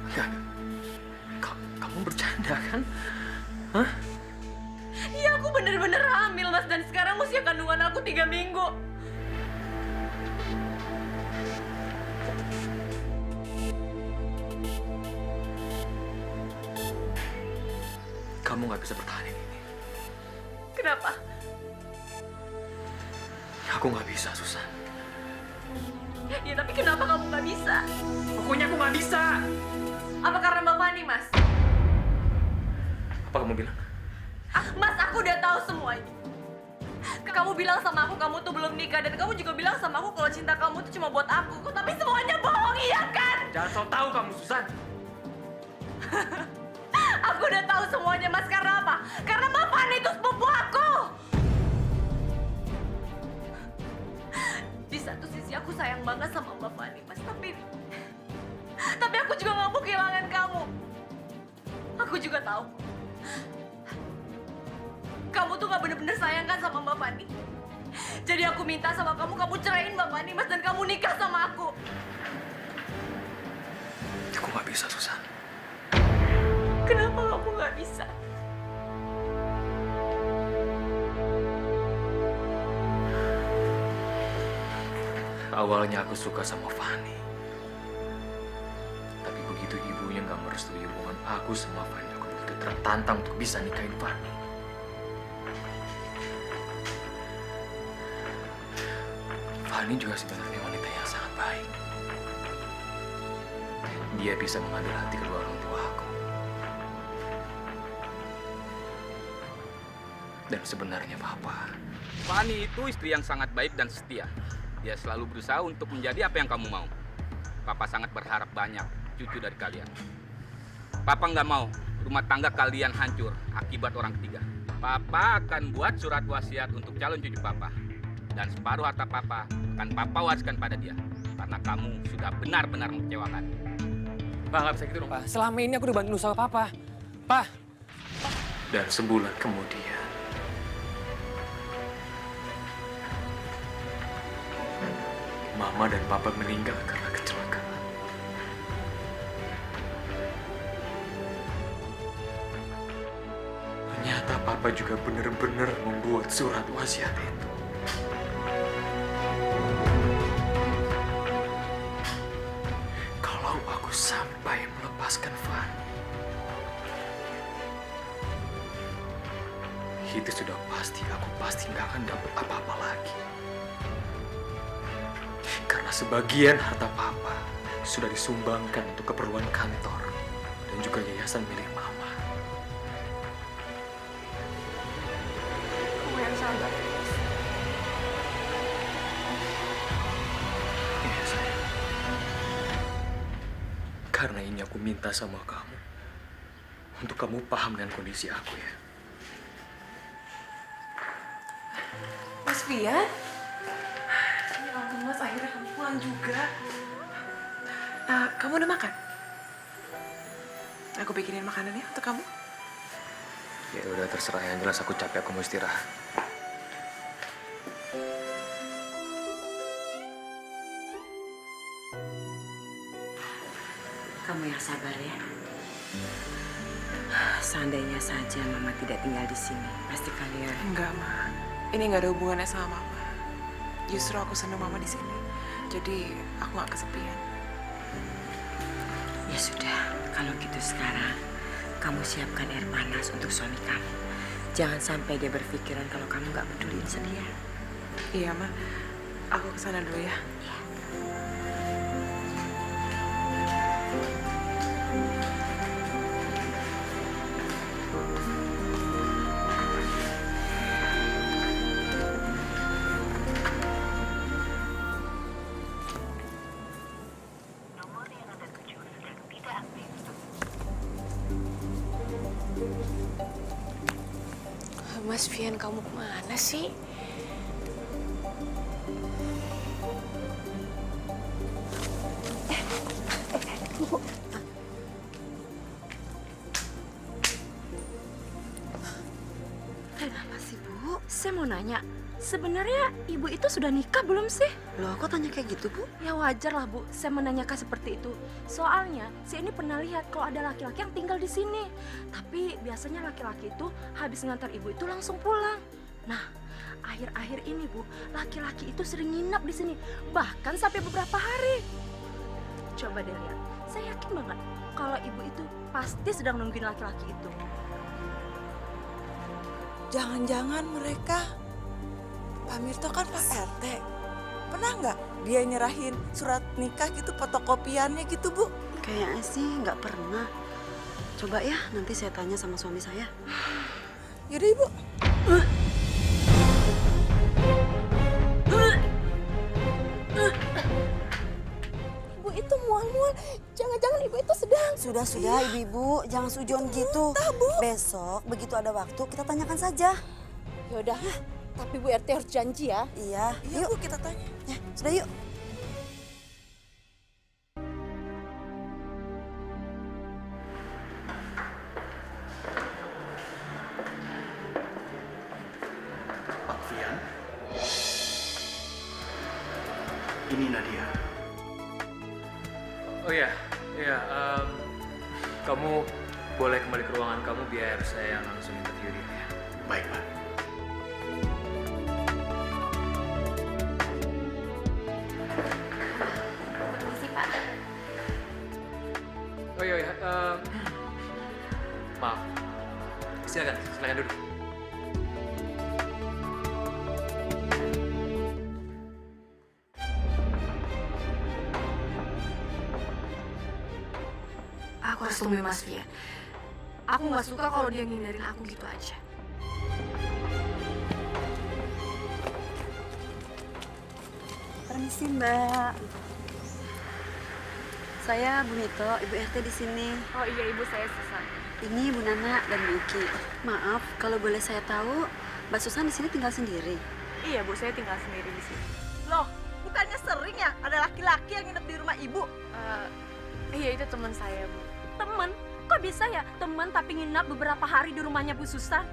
Enggak. Kamu bercanda kan? Hah? Mas, dan sekarang usia kandungan aku 3 minggu. Kamu nggak bisa bertahan ini. Kenapa? Aku nggak bisa, Susan. Ya tapi kenapa kamu nggak bisa? Pokoknya aku nggak bisa. Apa karena Mbak Fani, Mas? Apa kamu bilang? Mas, aku udah tahu semuanya. Kamu bilang sama aku kamu tuh belum nikah, dan kamu juga bilang sama aku kalau cinta kamu tuh cuma buat aku. Tapi semuanya bohong, iya kan? Jangan so tahu kamu, Susan. Aku udah tahu semuanya, Mas. Karena apa? Karena Mbak Fani itu sepupu aku. Di satu sisi aku sayang banget sama Mbak Fani, Mas. Tapi aku juga nggak mau kehilangan kamu. Aku juga tahu kamu tuh nggak bener-bener sayang kan sama Mbak Fani. Jadi aku minta sama kamu ceraiin Mbak Fani, Mas, dan kamu nikah sama aku. Aku nggak bisa, Susan. Kenapa kamu nggak bisa? Awalnya aku suka sama Fani. Tapi begitu ibunya nggak merestui hubungan aku sama Fani, aku begitu tertantang untuk bisa nikahin Fani. Fani juga sebenarnya wanita yang sangat baik. Dia bisa mengambil hati kedua orang tua aku. Dan sebenarnya Papa, Fani itu istri yang sangat baik dan setia. Dia selalu berusaha untuk menjadi apa yang kamu mau. Papa sangat berharap banyak cucu dari kalian. Papa nggak mau rumah tangga kalian hancur akibat orang ketiga. Papa akan buat surat wasiat untuk calon cucu Papa. Dan separuh harta Papa akan Papa wariskan pada dia. Karena kamu sudah benar-benar mengecewakan. Pak, nggak bisa gitu dong, Pak. Selama ini aku udah bantu usaha papa. Pak, Dan sebulan kemudian, Mama dan Papa meninggal karena kecelakaan. Ternyata Papa juga benar-benar membuat surat wasiat itu. Kalau aku sampai melepaskan Fani, itu sudah pasti aku pasti nggak akan dapat apa-apa lagi. Karena sebagian harta Papa sudah disumbangkan untuk keperluan kantor dan juga yayasan milik Mama. Kamu yang sabar. Iya, sayang. Karena ini aku minta sama kamu untuk kamu paham dengan kondisi aku ya. Mas Fian? Ya ampun, Mas, akhirnya kamu pulang juga. Kamu udah makan? Aku bikinin makanan ya untuk kamu. Ya udah terserah, yang jelas aku capek, aku mau istirahat. Kamu yang sabar ya. Seandainya saja Mama tidak tinggal di sini, pasti kalian. Enggak, Ma. Ini nggak ada hubungannya sama Mama. Justru aku seneng Mama di sini. Jadi aku nggak kesepian. Ya sudah, kalau gitu sekarang kamu siapkan air panas untuk suami kamu. Jangan sampai dia berpikiran kalau kamu nggak peduliin sedia. Iya, Ma. Aku kesana dulu ya. Mas Fian, kamu kemana sih? Kenapa sih, Bu? Saya mau nanya, sebenarnya Ibu itu sudah nikah belum sih? Loh, kok tanya kayak gitu, Bu? Ya wajar lah, Bu. Saya menanyakan seperti itu. Soalnya, saya ini pernah lihat kalau ada laki-laki yang tinggal di sini. Tapi biasanya laki-laki itu habis ngantar Ibu itu langsung pulang. Nah, akhir-akhir ini Bu, laki-laki itu sering nginap di sini, bahkan sampai beberapa hari. Coba deh lihat, saya yakin banget kalau ibu itu pasti sedang nungguin laki-laki itu. Jangan-jangan mereka, Pak Mirto kan Pak RT. Pernah nggak dia nyerahin surat nikah gitu, fotokopiannya gitu, Bu? Kayaknya sih nggak pernah. Coba ya, nanti saya tanya sama suami saya. Yaudah, Ibu. Ibu itu mual-mual, jangan-jangan ibu itu sedang. Sudah, Ibu-ibu, jangan sujon gitu. Besok begitu ada waktu kita tanyakan saja. Yaudah, tapi Bu RT harus janji ya. Iya, Iya, yuk. Bu, kita tanya. Ya, sudah yuk. Pak Fian. Ini Nadia. Oh iya, kamu boleh kembali ke ruangan kamu biar saya yang langsung interview dia ya. Baik, Pak. Permisi, Pak. Oh iya, maaf. Silakan duduk. Aku harus temui Mas Fian. Aku nggak suka kalau dia ngindarin aku gitu aja. Permisi, Mbak. Saya Bu Mito, Ibu RT di sini. Oh iya, Ibu, saya Susan. Ini Bu Nana dan Bu Iki. Maaf, kalau boleh saya tahu, Mbak Susan di sini tinggal sendiri. Iya, Bu, saya tinggal sendiri di sini. Loh, bukannya sering ya ada laki-laki yang nginep di rumah ibu? Iya, itu teman saya, Bu. Temen? Kok bisa ya temen tapi nginap beberapa hari di rumahnya Bu Susan?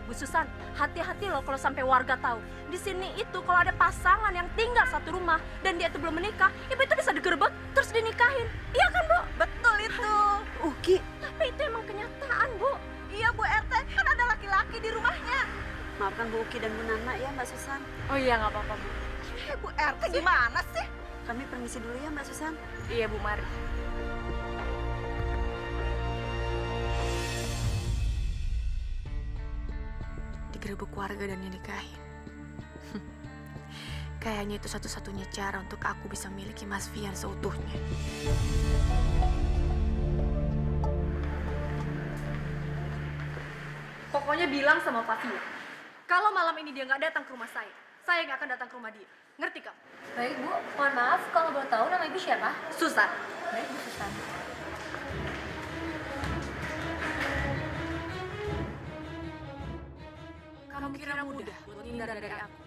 Bu Susan, hati-hati loh kalau sampai warga tahu. Di sini itu kalau ada pasangan yang tinggal satu rumah dan dia itu belum menikah, ibu itu bisa digerebek terus dinikahin. Iya kan, Bu? Betul itu. Uki, Tapi itu emang kenyataan, Bu. Iya, Bu RT, kan ada laki-laki di rumahnya. maafkan Bu Uki dan Bu Nana ya, Mbak Susan. Oh iya, nggak apa-apa, Bu. Bu RT gimana sih? Kami permisi dulu ya, Mbak Susan. Iya, Bu, mari. Digerebek warga dan dinikahin. Kayaknya itu satu-satunya cara untuk aku bisa miliki Mas Fian seutuhnya. Pokoknya bilang sama Pak Fian, kalau malam ini dia nggak datang ke rumah saya nggak akan datang ke rumah dia. Ngerti kamu? Baik, Bu. Mohon maaf, kalau boleh tahu nama Ibu siapa? Susan. Baik, Bu Susan. Kamu kira mudah buat hindar dari aku?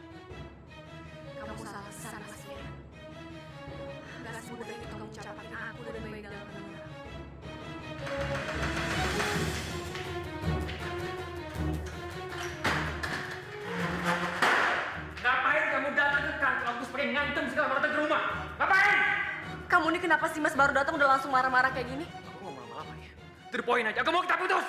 Kamu salah besar, Mas Fian. Gak semudah itu kamu ucapkan aku dan baik dalam hati. Ngapain kamu datang ke kantor kampus pakai ngantem segala datang ke rumah? Ngapain? Kamu ini kenapa sih, Mas, baru datang udah langsung marah-marah kayak gini? Aku ngomong apa ya? To the point aja, aku mau kita putus!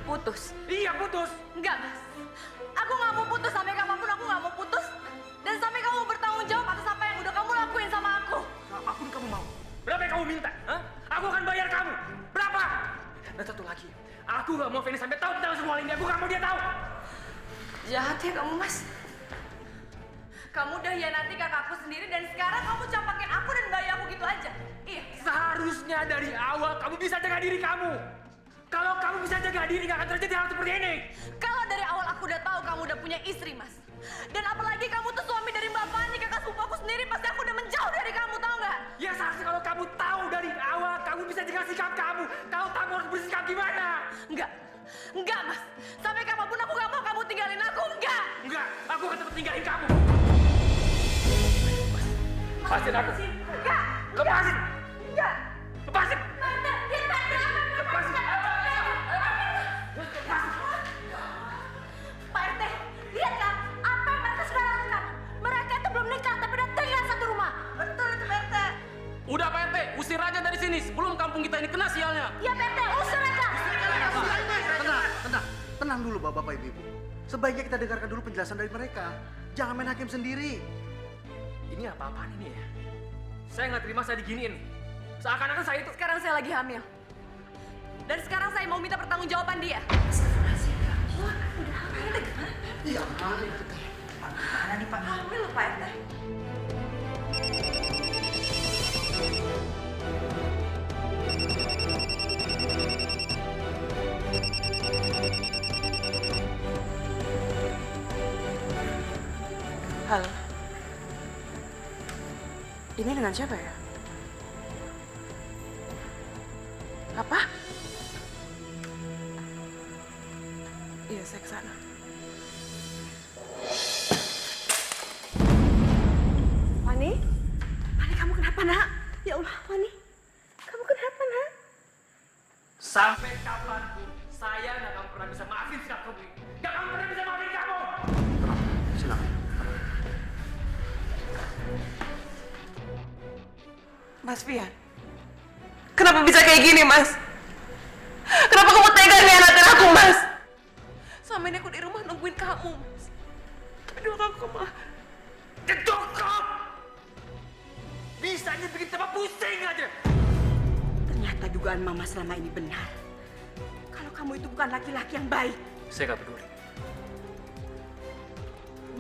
Putus? Iya, putus! Enggak, Mas. Aku nggak mau putus sampai kapanpun, aku nggak mau putus. Dan sampai kamu bertanggung jawab atas apa yang udah kamu lakuin sama aku. Apapun kamu mau. Berapa yang kamu minta? Hah? Aku akan bayar kamu. Berapa? Dan satu lagi, aku gak mau Feni sampai tahu tentang semua ini. Aku gak mau dia tahu. Jahat ya kamu, Mas. Kamu udah hianati kakakku sendiri dan sekarang kamu campakin aku dan bayi aku gitu aja. Iya. Seharusnya dari awal kamu bisa jaga diri kamu. Kalau kamu bisa jaga diri, gak akan terjadi hal seperti ini. Kalau dari awal aku udah tahu kamu udah punya istri, Mas. Dan apalagi kamu tuh suami dari Mbak Fani, kakak sepupu aku sendiri, pasti aku udah menjauh dari kamu, tahu nggak? Ya seharusnya kalau kamu tahu dari awal, kamu bisa jaga sikap kamu. Tahu kamu harus bersikap gimana. Enggak, Mas. Sampai kapanpun aku gak mau kamu tinggalin aku, enggak. Enggak, aku akan tetap tinggalin kamu. Lepasin aku. Enggak. Lepasin. Enggak. Lepasin. Tante, dia tante. Lepasin. Pak RT, lihat kan apa yang mereka sudah lakukan. Mereka itu belum nikah tapi udah tinggal satu rumah. Betul itu, Pak RT. Udah Pak RT, usir aja dari sini sebelum kampung kita ini kena sialnya. Ya, Pak RT, usir mereka. Tenang dulu bapak ibu. Sebaiknya kita dengarkan dulu penjelasan dari mereka. Jangan main hakim sendiri. Ini apa-apaan ini ya? Saya nggak terima saya diginiin. Seakan-akan saya itu... Sekarang saya lagi hamil. Dan sekarang saya mau minta pertanggungjawaban dia. Iya. Mana nih Pak? Hamil loh Pak RT. Halo. Ini dengan siapa ya? Apa? Iya, saya ke sana. Fani? Fani, kamu kenapa, nak? Ya Allah, Fani. Kamu kenapa, nak? Sampai kapanpun saya nggak akan pernah bisa maafin sikap kamu ini. Nggak akan pernah bisa maafin kamu. Tenang, silakan. Mas Fian, kenapa bisa kayak gini, Mas? Kenapa kamu tega ngianatin aku, Mas? Selama ini aku di rumah nungguin kamu, Mas. Tapi di waktu aku malah... Cukup! Bisanya bikin tambah pusing aja. Ternyata dugaan Mama selama ini benar. Kalau kamu itu bukan laki-laki yang baik. Saya nggak peduli.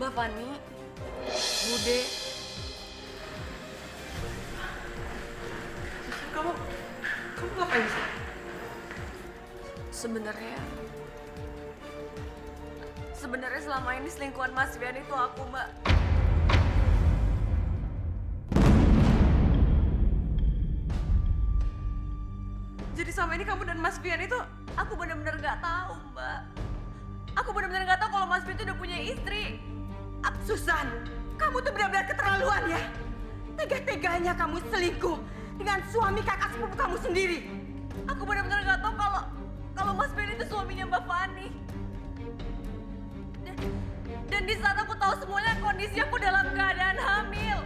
Mbak Fani, Bude, kamu ngapain sih? Sebenarnya selama ini selingkuhan Mas Fian itu aku, Mbak. Jadi selama ini kamu dan Mas Fian itu aku benar-benar nggak tahu, Mbak. Aku benar-benar nggak tahu kalau Mas Fian itu udah punya istri. Susan, kamu tuh benar-benar keterlaluan ya. Tega-teganya kamu selingkuh dengan suami kakak sepupu kamu sendiri. Aku benar-benar nggak tahu kalau Mas Fian itu suaminya Mbak Fani. Dan di saat aku tahu semuanya, kondisi aku dalam keadaan hamil.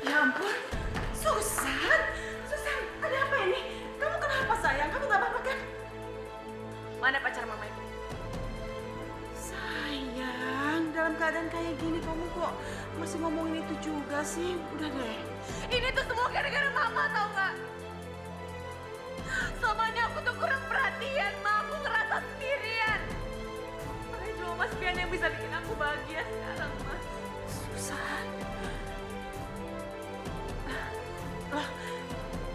Ya ampun, Susan, ada apa ini? Kamu kenapa sayang? Kamu gak apa-apa kan? Mana pacar mama itu? Sayang, dalam keadaan kayak gini kamu kok masih ngomongin itu juga sih? Udah deh. Ini tuh semua gara-gara mama, tau gak? Selama ini aku tuh kurang perhatian, Ma. Aku ngerasa sendirian. Makanya cuma Mas Fian yang bisa bikin aku bahagia sekarang, Mas. Susan. Loh,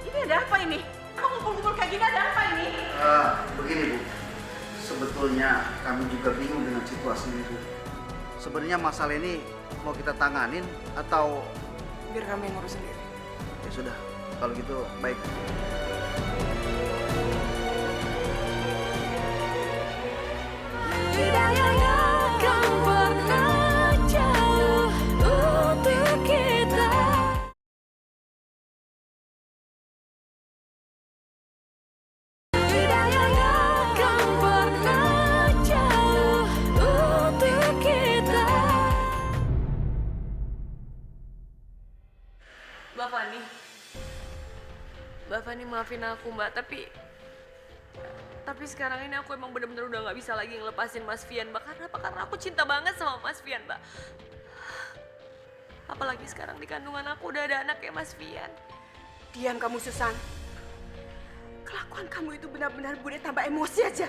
ini ada apa ini? Kamu ngumpul-ngumpul kayak gini ada apa ini? Begini Bu, sebetulnya kami juga bingung dengan situasi ini Bu. Sebenarnya masalah ini mau kita tanganin atau... Biar kami yang ngurus sendiri. Ya sudah, kalau gitu baik. Tidak akan pernah jauh untuk kita. Tidak akan pernah jauh untuk kita. Mbak Fani maafin aku, Mbak. Tapi sekarang ini aku emang bener-bener udah gak bisa lagi ngelepasin Mas Fian, Mbak. Karena apa? Karena aku cinta banget sama Mas Fian, Mbak. Apalagi sekarang di kandungan aku udah ada anak kayak Mas Fian. Diam kamu, Susan. Kelakuan kamu itu benar-benar Bude tambah emosi aja.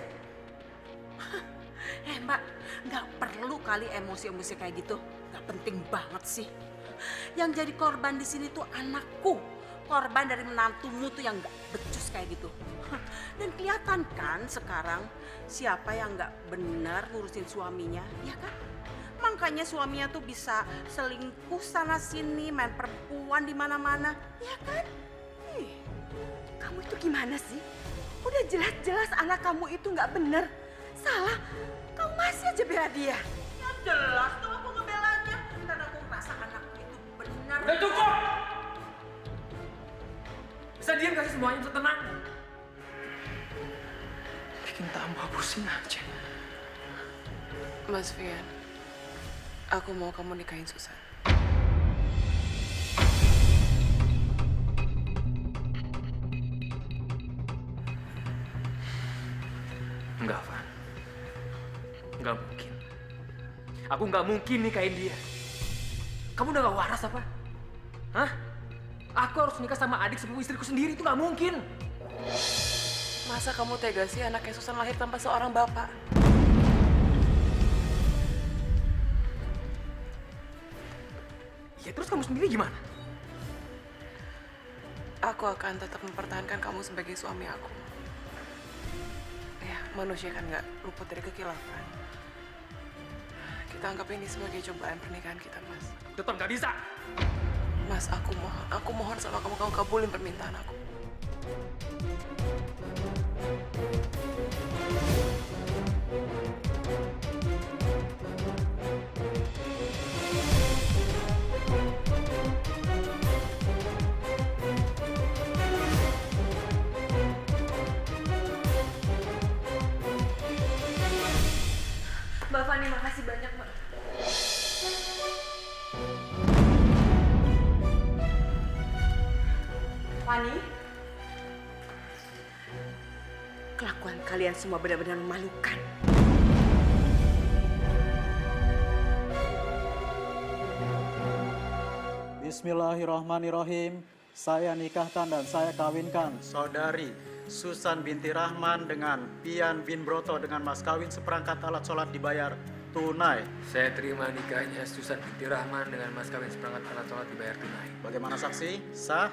Mbak, nggak perlu kali emosi-emosi kayak gitu. Nggak penting banget sih. Yang jadi korban di sini tuh anakku. Korban dari menantumu tuh yang nggak becus kayak gitu. Dan kelihatan kan sekarang siapa yang nggak benar ngurusin suaminya, ya kan? Makanya suaminya tuh bisa selingkuh sana sini, main perempuan di mana-mana, ya kan? Kamu itu gimana sih? Udah jelas-jelas anak kamu itu nggak benar, salah. Kamu masih aja bela dia. Ya jelas tuh aku ngebelanya, karena aku merasa anakku itu benar. Udah cukup! Bisa diam kasih semuanya bisa tenang. Bikin tambah pusing aja. Mas Fian, aku mau kamu nikahin Susan. Aku nggak mungkin nikahin dia. Kamu udah gak waras apa? Hah? Aku harus nikah sama adik sepupu istriku sendiri, itu nggak mungkin. Masa kamu tega sih anaknya Susan lahir tanpa seorang bapak? Ya terus kamu sendiri gimana? Aku akan tetap mempertahankan kamu sebagai suami aku. Ya, manusia kan nggak luput dari kekilafan. Kita anggap ini sebagai cobaan pernikahan kita, Mas. Tetap nggak bisa. Mas, aku mohon sama kamu kabulin permintaan aku. Mbak Fani, makasih banyak, Mbak. Fani, kelakuan kalian semua benar-benar memalukan. Bismillahirrahmanirrahim. Saya nikahkan dan saya kawinkan saudari Susan binti Rahman dengan Pian bin Broto dengan mas kawin seperangkat alat sholat dibayar tunai. Saya terima nikahnya Susan binti Rahman dengan mas kawin seperangkat alat sholat dibayar tunai. Bagaimana saksi? Sah?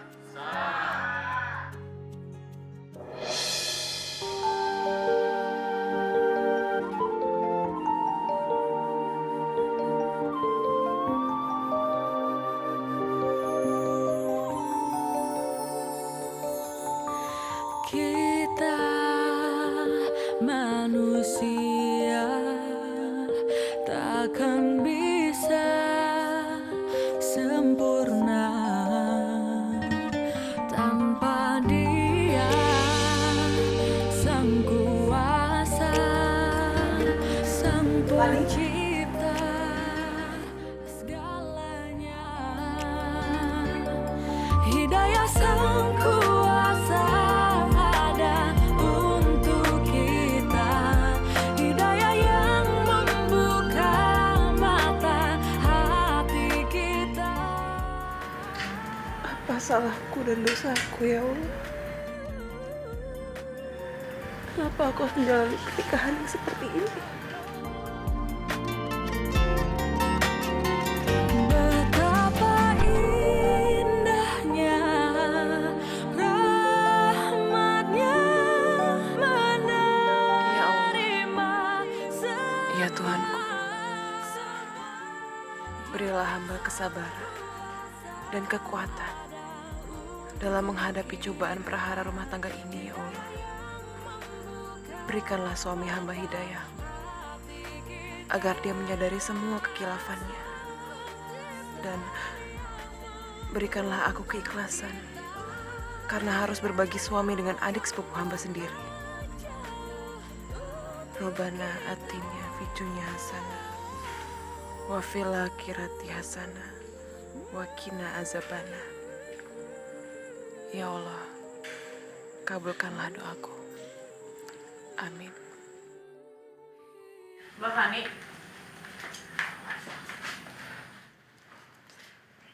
Kita manusia takkan bisa sempurna tanpa Dia Sang Kuasa, Sang Pencipta segalanya. Hidayah Sang Kuasa ada untuk kita, hidayah yang membuka mata hati kita. Apa salahku dan dosaku ya Allah? Kenapa aku harus menjalani pernikahan yang seperti ini? Betapa indahnya rahmat-Nya menerima Ya Tuhanku, berilah hamba kesabaran dan kekuatan dalam menghadapi cobaan prahara rumah tangga ini, ya Allah. Berikanlah suami hamba hidayah, agar dia menyadari semua kekilafannya. Dan berikanlah aku keikhlasan, karena harus berbagi suami dengan adik sepupu hamba sendiri. Robbana atina fid dunya hasanah wa fil akhirati hasanah wa qina azabannar. Ya Allah, kabulkanlah doaku. Amin. Mbak Fani.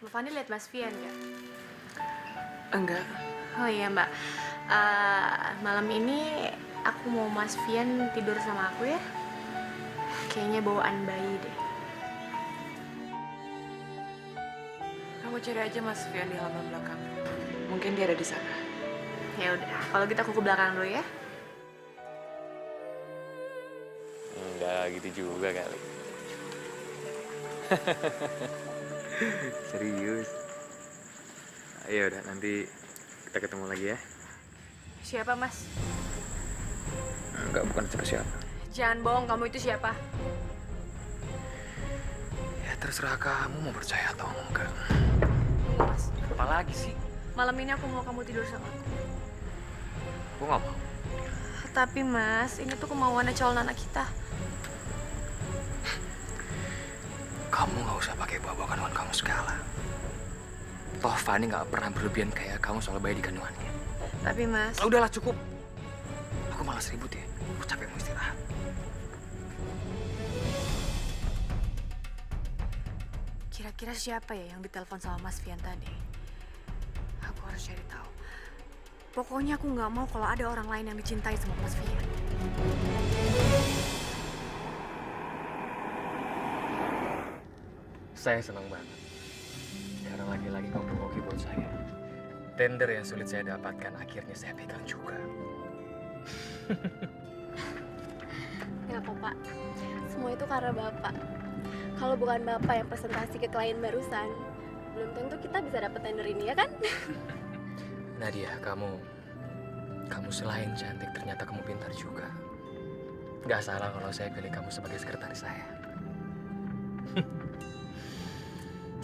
Mbak Fani lihat Mas Fian nggak? Enggak. Oh iya Mbak, malam ini aku mau Mas Fian tidur sama aku ya. Kayaknya bawaan bayi deh. Kamu cari aja Mas Fian di halaman belakang. Mungkin dia ada di sana. Ya udah, kalau gitu aku ke belakang dulu ya. Enggak gitu juga kali. Serius. Ayo udah nanti kita ketemu lagi ya. Siapa Mas? Enggak, bukan siapa-siapa. Jangan bohong, kamu itu siapa? Ya terserah kamu mau percaya atau enggak. Mas, Apa lagi sih? malam ini aku mau kamu tidur sama aku. Gue nggak mau. Tapi Mas, ini tuh kemauannya calon anak kita. Kamu nggak usah pakai bawa kandungan kamu segala. Toh Fani nggak pernah berlebihan kayak kamu soal bayi di kandungannya. Tapi Mas... Ah, udahlah cukup. Aku malas ribut ya. Aku capek mau istirahat. Kira-kira siapa ya yang ditelepon sama Mas Fian tadi? Aku harus cari tahu. Pokoknya aku nggak mau kalau ada orang lain yang dicintai sama Mas Fian. Saya senang banget. Karena lagi-lagi kamu oke buat saya. Tender yang sulit saya dapatkan akhirnya saya pegang juga. Nggak kok, Pak. Semua itu karena Bapak. Kalau bukan Bapak yang presentasi ke klien barusan, belum tentu kita bisa dapat tender ini, ya kan? Nadia, kamu selain cantik, ternyata kamu pintar juga. Gak salah kalau saya pilih kamu sebagai sekretaris saya.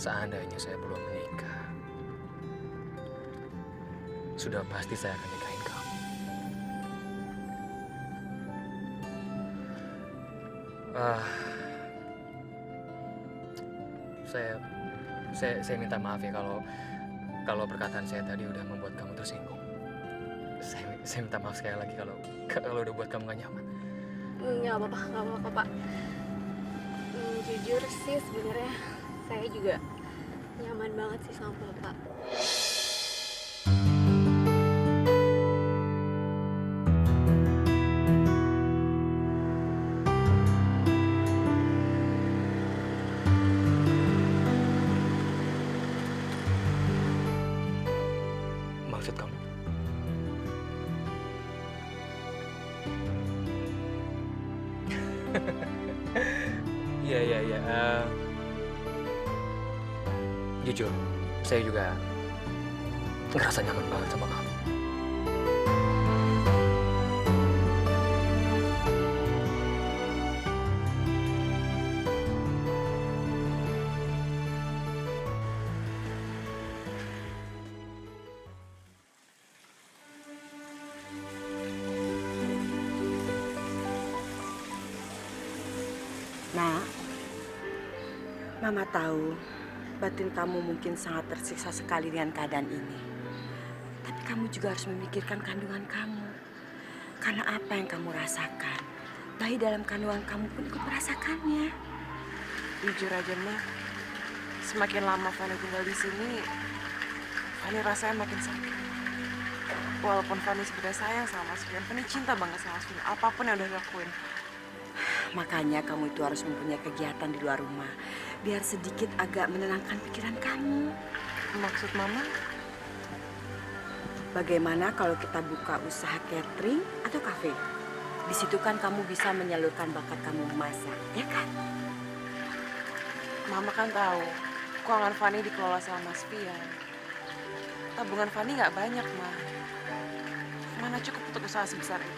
Seandainya saya belum menikah, sudah pasti saya akan nikahin kamu. Saya minta maaf ya kalau perkataan saya tadi udah membuat kamu tersinggung. Saya minta maaf sekali lagi kalau udah buat kamu gak nyaman. Nggak apa-apa, Pak. Jujur sih sebenarnya saya juga nyaman banget sih sama Bapak. Maksud kamu? Iya. Jujur, saya juga ngerasa nyaman banget sama kamu. Nak, Mama tahu batin kamu mungkin sangat tersiksa sekali dengan keadaan ini. Tapi kamu juga harus memikirkan kandungan kamu. Karena apa yang kamu rasakan, bayi dalam kandungan kamu pun ikut merasakannya. Jujur aja, Ma. Semakin lama Fanny tinggal di sini, Fanny rasanya makin sakit. Walaupun Fanny sebenarnya sayang sama Mas Fian, Fanny cinta banget sama Mas Fian. Apapun yang udah dilakuin. Makanya kamu itu harus mempunyai kegiatan di luar rumah. Biar sedikit agak menenangkan pikiran kamu. Maksud Mama? Bagaimana kalau kita buka usaha catering atau kafe? Di situ kan kamu bisa menyalurkan bakat kamu memasak, ya kan? Mama kan tahu, keuangan Fanny dikelola sama Mas Fian. Tabungan Fanny nggak banyak, Ma. Mana cukup untuk usaha sebesar ini?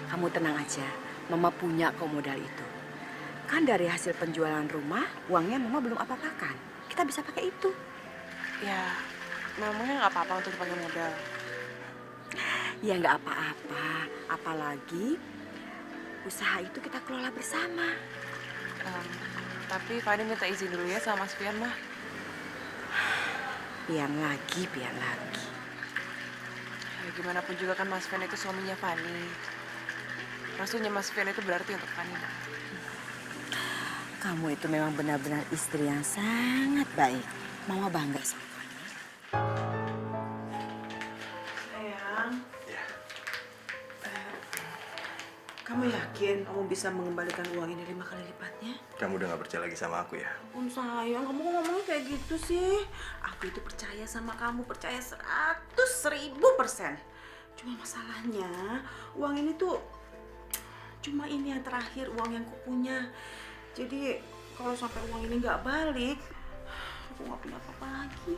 Kamu tenang aja, Mama punya kok modal itu. Kan dari hasil penjualan rumah, uangnya Mama belum apa-apakan. Kita bisa pakai itu. Ya, mamanya nggak apa-apa untuk dipakai modal. Ya nggak apa-apa, apalagi usaha itu kita kelola bersama. Tapi Fanny minta izin dulu ya sama Mas Fian, Ma. Pian lagi. Ya, gimana pun juga kan Mas Fian itu suaminya Fanny. Restunya Mas Fian itu berarti untuk Fanny, Ma. Kamu itu memang benar-benar istri yang sangat baik. Mama bangga sama kamu. Sayang. Kamu yakin kamu bisa mengembalikan uang ini 5 kali lipatnya? Kamu udah gak percaya lagi sama aku ya? Sayang, kamu kok ngomongnya kayak gitu sih? Aku itu percaya sama kamu, percaya 100.000%. Cuma masalahnya, uang ini tuh cuma ini yang terakhir, uang yang kupunya. Jadi kalau sampai uang ini nggak balik, aku nggak punya apa-apa lagi.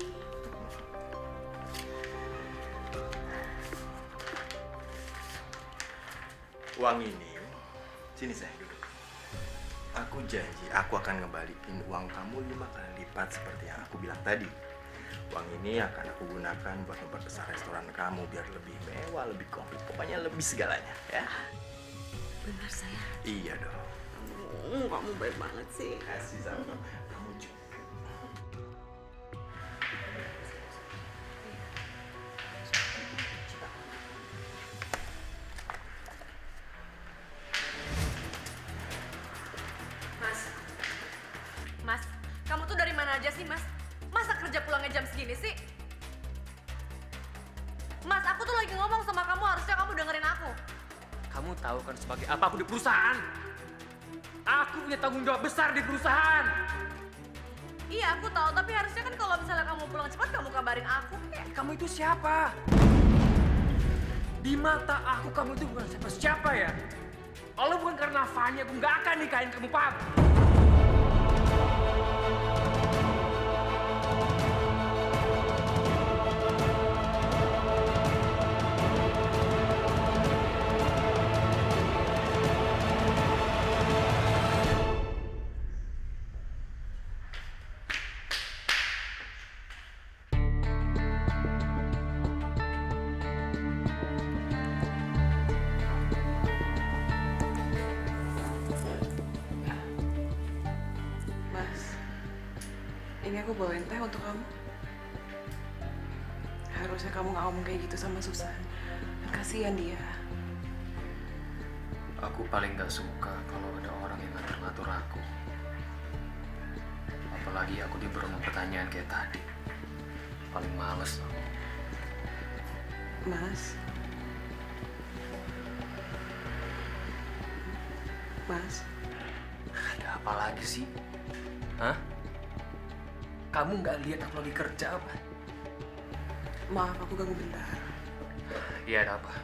Uang ini, sini saya duduk. Aku janji aku akan ngebalikin uang kamu 5 kali lipat seperti yang aku bilang tadi. Uang ini akan aku gunakan buat memperbesar restoran kamu biar lebih mewah, lebih komplit, pokoknya lebih segalanya, ya. Benar saya. Iya dong. Kamu baik banget sih. Kasih sama kamu juga. Mas, kamu tuh dari mana aja sih, gini sih? Mas, aku tuh lagi ngomong sama kamu, harusnya kamu dengerin aku. Kamu tahu kan sebagai apa aku di perusahaan? Aku punya tanggung jawab besar di perusahaan. Iya, aku tahu, tapi harusnya kan kalau misalnya kamu pulang cepat, kamu kabarin aku. Kamu itu siapa? Di mata aku kamu itu bukan siapa-siapa ya. Kalau bukan karena Fanya, aku nggak akan nikahin kamu, paham? Mas, ini aku bawain teh untuk kamu. Harusnya kamu nggak ngomong kayak gitu sama Susan. Kasihan dia. Aku paling gak suka kalau ada orang yang ngatur-ngatur aku. Apalagi aku diberi pertanyaan kayak tadi. Paling males aku. Mas. Mas. Ada apa lagi sih? Hah? Kamu nggak lihat aku lagi kerja apa? Maaf, aku ganggu bentar. Iya, ada apa?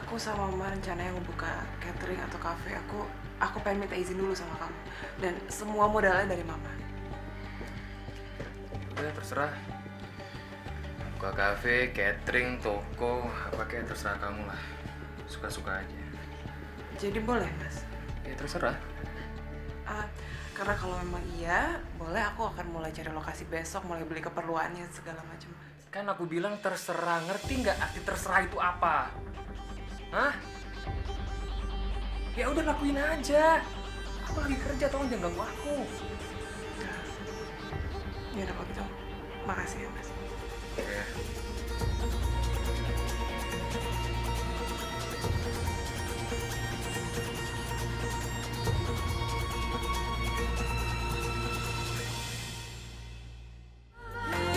Aku sama Mama rencananya mau buka catering atau cafe. Aku pengen minta izin dulu sama kamu. Dan semua modalnya dari Mama. Udah, terserah. Buka kafe, catering, toko, apa kayak terserah kamu lah. Suka-suka aja. Jadi boleh, Mas? Ya, terserah. Karena kalau memang iya, boleh aku akan mulai cari lokasi besok, mulai beli keperluannya segala macam. Kan aku bilang terserah, ngerti nggak arti terserah itu apa? Hah? Ya udah lakuin aja. Aku lagi kerja, tolong jangan ganggu aku. Ya udah kalau gitu, makasih ya Mas. Ya.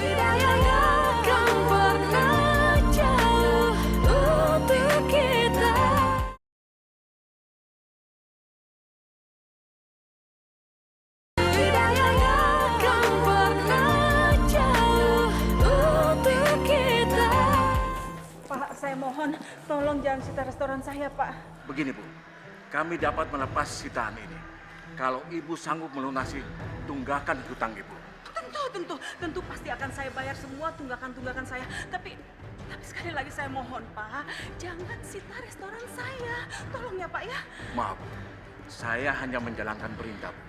Tidak akan pernah jauh untuk kita. Tidak akan pernah jauh untuk kita. Pak, saya mohon tolong jangan sita restoran saya, Pak. Begini Bu, kami dapat melepas sitaan ini kalau Ibu sanggup melunasi tunggakan hutang Ibu. Tentu pasti akan saya bayar semua tunggakan saya. Tapi sekali lagi saya mohon, Pak, jangan sita restoran saya. Tolong ya, Pak ya. Maaf, saya hanya menjalankan perintah Bu.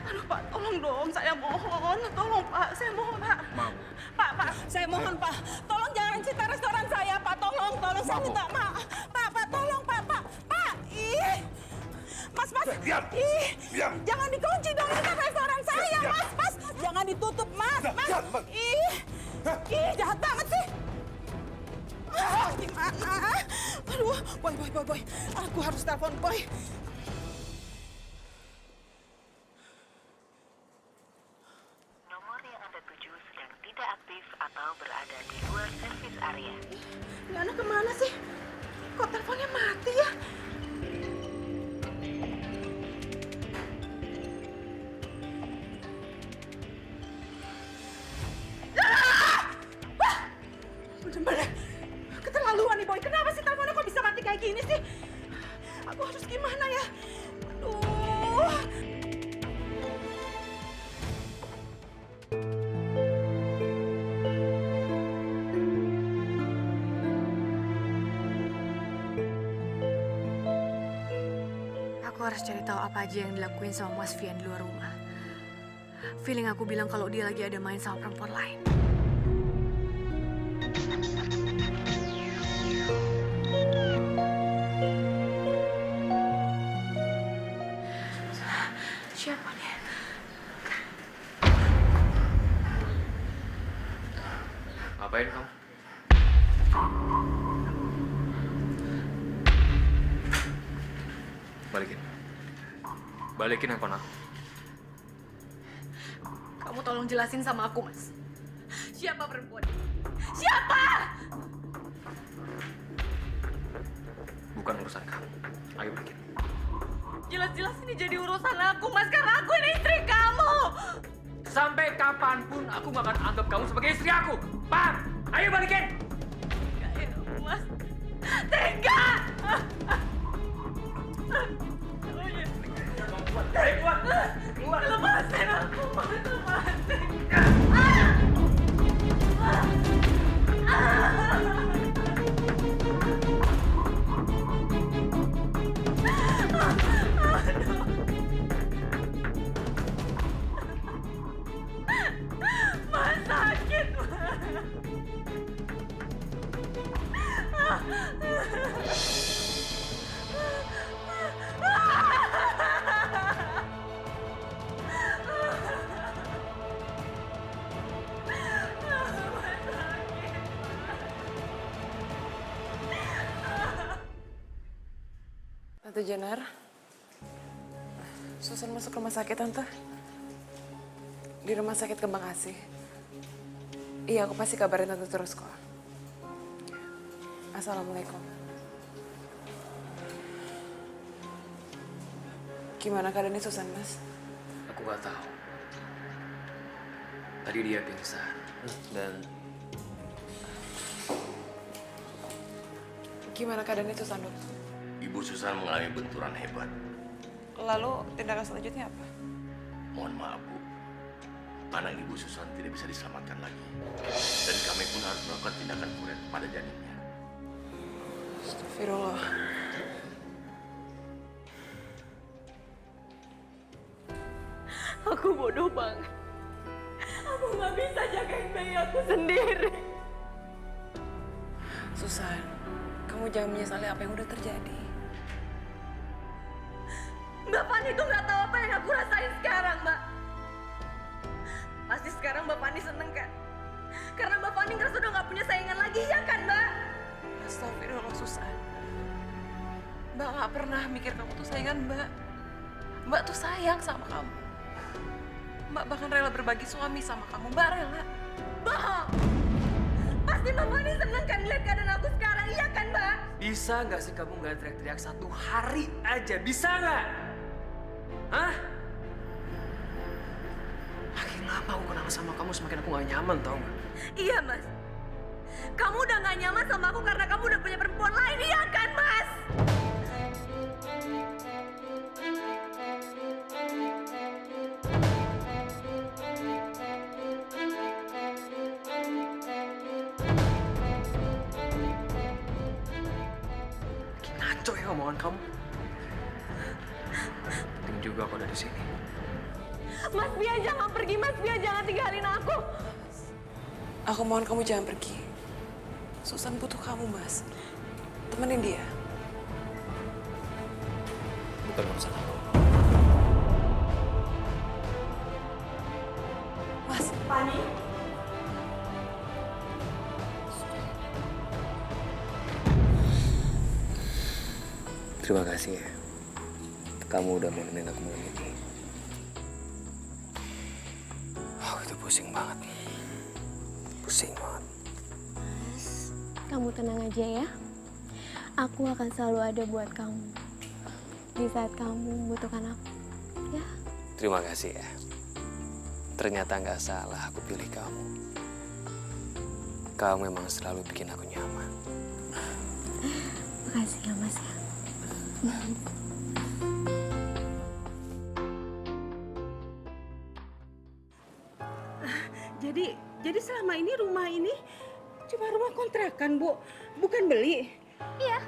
Aduh, Pak, tolong dong, saya mohon. Tolong, Pak, saya mohon, Pak. Maaf. Pak, saya mohon, Pak. Tolong jangan sita restoran saya, Pak. Tolong, saya minta maaf. Pak, tolong, Pak. Ih. Mas. Diam. Ih. Diam. Jangan dikunci dong ini restoran saya, Mas. Jangan ditutup, Mas. Ih. Jahat banget sih. Gimana? Aduh, boy. Aku harus telepon Boy. Nomor yang Anda tuju sedang tidak aktif atau berada di luar servis area. Ini anak kemana sih? Kok teleponnya mati ya? Bener-bener keterlaluan nih Boy. Kenapa sih teleponnya kok bisa mati kayak gini sih? Aku harus gimana ya? Aduh. Aku harus cari tahu apa aja yang dilakuin sama Mas Vian di luar rumah. Feeling aku bilang kalau dia lagi ada main sama perempuan lain. Siapa dia? Ngapain kamu? Balikin handphone aku. Kamu tolong jelasin sama aku, Mas. Siapa perempuan? Siapa? Bukan urusan kamu. Ayo balikin. Jelas-jelas ini jadi urusan aku, Mas, karena aku ini istri kamu. Sampai kapanpun aku gak akan anggap kamu sebagai istri aku. Paham? Ayo balikin. Enggak ya, Mas. Tega! Keluar. Lepasin aku, Mas. Lepasin. Mas, sakit, Tante Jenar, Susan masuk rumah sakit, Tante. Di rumah sakit Kembang Asih. Iya, aku pasti kabarin Tante terus kok. Assalamualaikum. Gimana keadaannya Susan, Mas? Aku gak tahu. Tadi dia pingsan dan Gimana keadaannya Susan, Dok? Ibu Susan mengalami benturan hebat. Lalu tindakan selanjutnya apa? Mohon maaf, Bu. Anak Ibu Susan tidak bisa diselamatkan lagi. Dan kami pun harus melakukan tindakan kuret pada janinnya. Astagfirullah. Aku bodoh banget. Aku nggak bisa jagain bayi aku sendiri. Susan, kamu jangan menyesali apa yang udah terjadi. Mbak Fani tuh nggak tahu apa yang aku rasain sekarang, Mbak. Pasti sekarang Mbak Fani seneng kan? Karena Mbak Fani ngerasa udah nggak punya saingan lagi, ya kan, Mbak? Astagfirullah, Susan. Mbak nggak pernah mikir kamu tuh saingan Mbak. Mbak tuh sayang sama kamu. Mbak bahkan rela berbagi suami sama kamu. Mbak rela. Bohong! Pasti Mbak Fani seneng kan lihat keadaan aku sekarang, iya kan, Mbak? Bisa nggak sih kamu nggak teriak-teriak 1 hari aja? Bisa nggak? Hah? Makin lama aku kenal sama kamu, semakin aku nggak nyaman, tau nggak? Iya, Mas. Kamu udah gak nyaman sama aku karena kamu udah punya perempuan lain, iya kan, Mas? Makin ngaco ya omongan kamu. penting juga aku ada di sini. Mas Bia, jangan pergi, Mas Bia, jangan tinggalin aku. Aku mohon kamu jangan pergi. Susan butuh kamu, Mas. Temenin dia. Bukan urusan aku. Mas. Fani. Terima kasih ya. Kamu udah mau nemenin aku malam ini. Oh, itu pusing banget. Pusing banget. Kamu tenang aja ya. Aku akan selalu ada buat kamu. Di saat kamu membutuhkan aku. Ya. Terima kasih ya. Ternyata nggak salah aku pilih kamu. Kamu memang selalu bikin aku nyaman. Makasih ya, Mas ya. Jadi selama ini rumah ini cuma rumah kontrakan, Bu. Bukan beli. Iya,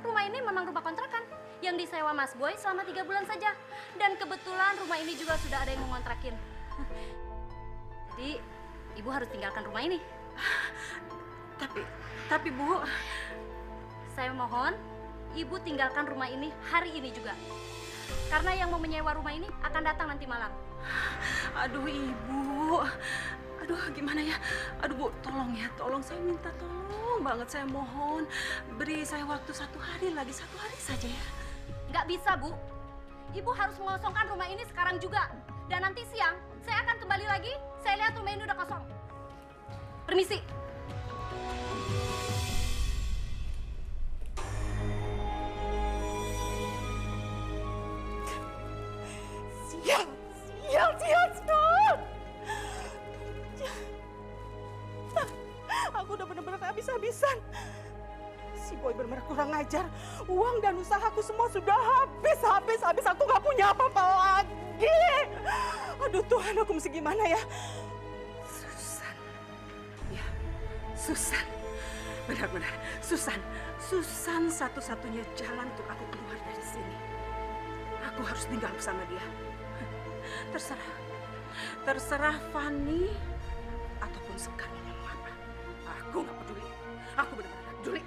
rumah ini memang rumah kontrakan yang disewa Mas Boy selama 3 bulan saja. Dan kebetulan rumah ini juga sudah ada yang mengontrakin. Jadi, Ibu harus tinggalkan rumah ini. Tapi Bu, saya mohon Ibu tinggalkan rumah ini hari ini juga. Karena yang mau menyewa rumah ini akan datang nanti malam. aduh Ibu. Aduh, gimana ya? Aduh, Bu, tolong ya, tolong. Saya minta tolong banget, saya mohon. Beri saya waktu 1 hari lagi, 1 hari saja ya. Nggak bisa, Bu. Ibu harus mengosongkan rumah ini sekarang juga. Dan nanti siang, saya akan kembali lagi, saya lihat rumah ini udah kosong. Permisi. Sial, sial. Aku udah bener-bener habis-habisan. Si Boy bener-bener kurang ajar. Uang dan usahaku semua sudah habis. Aku nggak punya apa-apa lagi. Aduh Tuhan, aku mesti gimana ya? Susan. Ya, Susan. Benar-benar. Susan satu-satunya jalan untuk aku keluar dari sini. Aku harus tinggal bersama dia. Terserah Fanny ataupun Sekar yang mau apa. Aku nggak peduli. Aku benar-benar nggak peduli.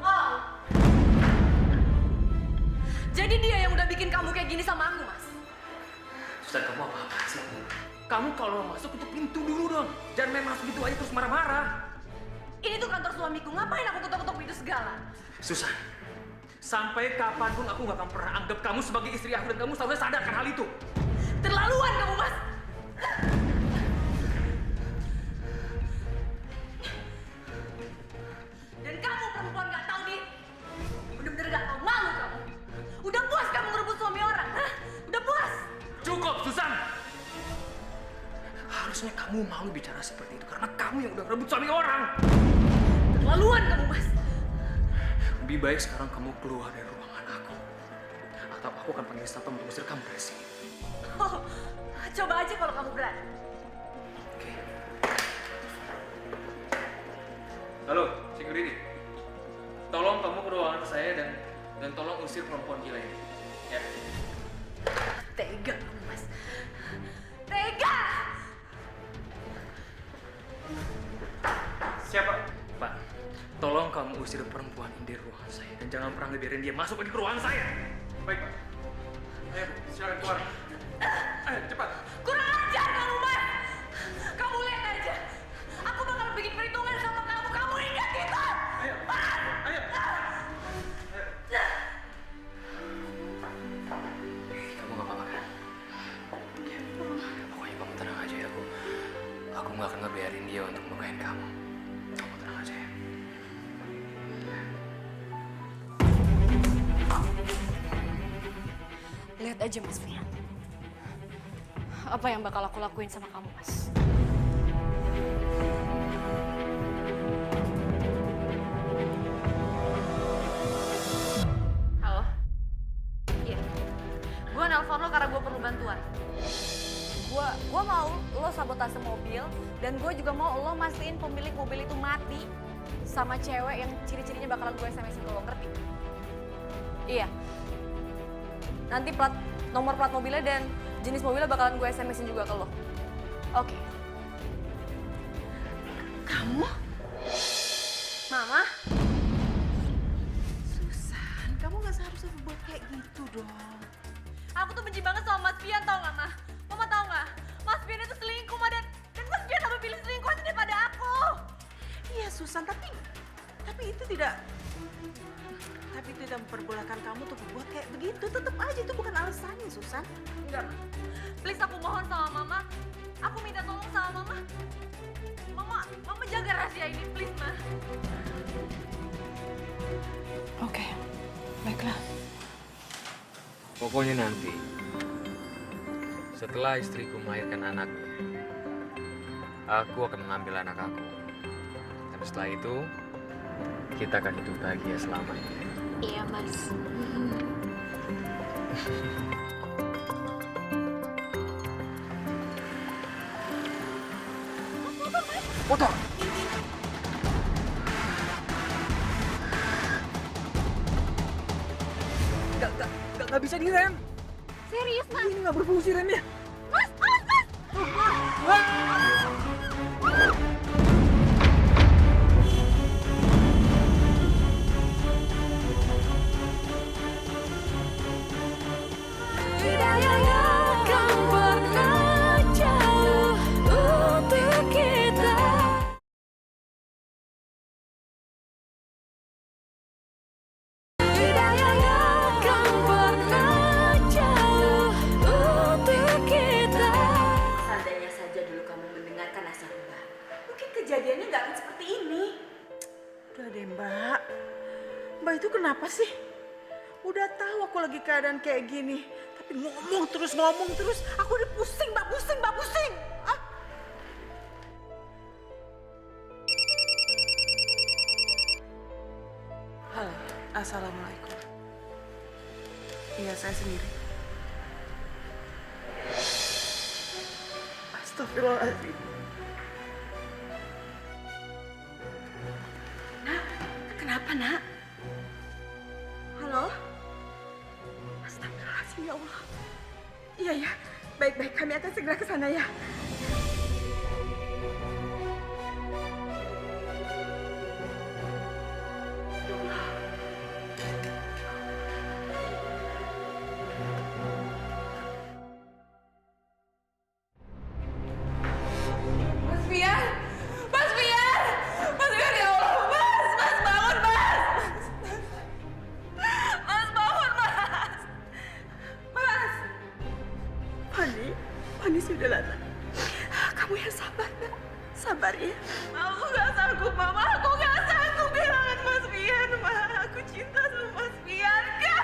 Oh. Jadi dia yang udah bikin kamu kayak gini sama aku, Mas. Susan, kamu apa-apa sih? Kamu kalau masuk tutup pintu dulu dong. Jangan main masuk gitu aja terus marah-marah. Ini tuh kantor suamiku, ngapain aku ketok-ketok pintu segala? Susan, sampai kapanpun aku gak akan pernah anggap kamu sebagai istri aku dan kamu seharusnya sadarkan hal itu. Terlaluan kamu, Mas. Dan kamu perempuan gak tahu diri. Bener-bener gak tahu malu kamu. Udah puas kamu ngerebut suami orang, hah? Udah puas? Cukup, Susan. Harusnya kamu malu bicara seperti itu karena kamu yang udah rebut suami orang. Terlaluan kamu, Mas. Lebih baik sekarang kamu keluar dari ruangan aku. Atau aku akan panggil satpam untuk usir kamu dari sini. Oh, coba aja kalau kamu berani. Halo, security. Tolong kamu ke ruangan saya dan tolong usir perempuan gila ini. Ya. Tega kamu, Mas. Tega! Siapa? Pak, tolong kamu usir perempuan ini dari ruangan saya dan jangan pernah ngebiarin dia masuk lagi ke ruangan saya. Baik, Pak. Ayo, Bu, silakan keluar. Ayo, cepat. Kurang ajar kamu, Mas. Kamu lihat aja. Aku bakal bikin perhitungan sama kamu. Kamu ingat itu? Ayo, ayo. Kamu gak apa-apa kan? Ya, pokoknya kamu tenang aja ya. Aku gak akan ngebiarin dia untuk melukain kamu. Kamu tenang aja ya. Lihat aja, Mas Fian. Apa yang bakal aku lakuin sama kamu, Mas? Halo? Iya. Gue nelpon lo karena gue perlu bantuan. Gue mau lo sabotase mobil dan gue juga mau lo mastiin pemilik mobil itu mati sama cewek yang ciri-cirinya bakalan gue SMS-in ke lo, ngerti? Iya. Nanti nomor plat mobilnya dan jenis mobilnya bakalan gue SMS-in juga ke lo. Oke. Kamu? Mama? Susan, kamu gak seharusnya berbuat kayak gitu dong. Aku tuh benci banget sama Mas Pian, tau gak, Ma? Mama tau gak? Mas Pian itu selingkuh, Ma, dan Mas Pian sampai pilih selingkuh aja daripada aku. Iya, Susan, tapi itu tidak memperbolehkan kamu untuk berbuat kayak begitu. Tetap aja itu bukan alasannya, Susan. Enggak, Ma. Please, aku mohon sama Mama. Aku minta tolong sama Mama. Mama jaga rahasia ini, please, Ma. Oke, baiklah. Pokoknya nanti, setelah istriku melahirkan anaknya, aku akan mengambil anak aku. Dan setelah itu, kita akan hidup bahagia selamanya. Iya, Mas. Motor! Gak bisa direm. Serius, Mas? Ini gak berfungsi remnya. Mas, deh, Mbak. Mbak itu kenapa sih? Udah tahu aku lagi keadaan kayak gini, tapi ngomong terus. Aku udah pusing, Mbak, pusing. Ah. Halo, assalamualaikum. Iya, saya sendiri. Astagfirullahaladzim. Nak, kenapa, Nak? Halo? Astagfirullahaladzim, ya Allah. Iya, baik, kami akan segera ke sana ya. Fani sudahlah, Nak. Kamu yang sabar, Nak. Sabar ya. Aku gak sanggup, Mama. Aku gak sanggup kehilangan Mas Fian, Ma. Aku cinta sama Mas Fian, Kak.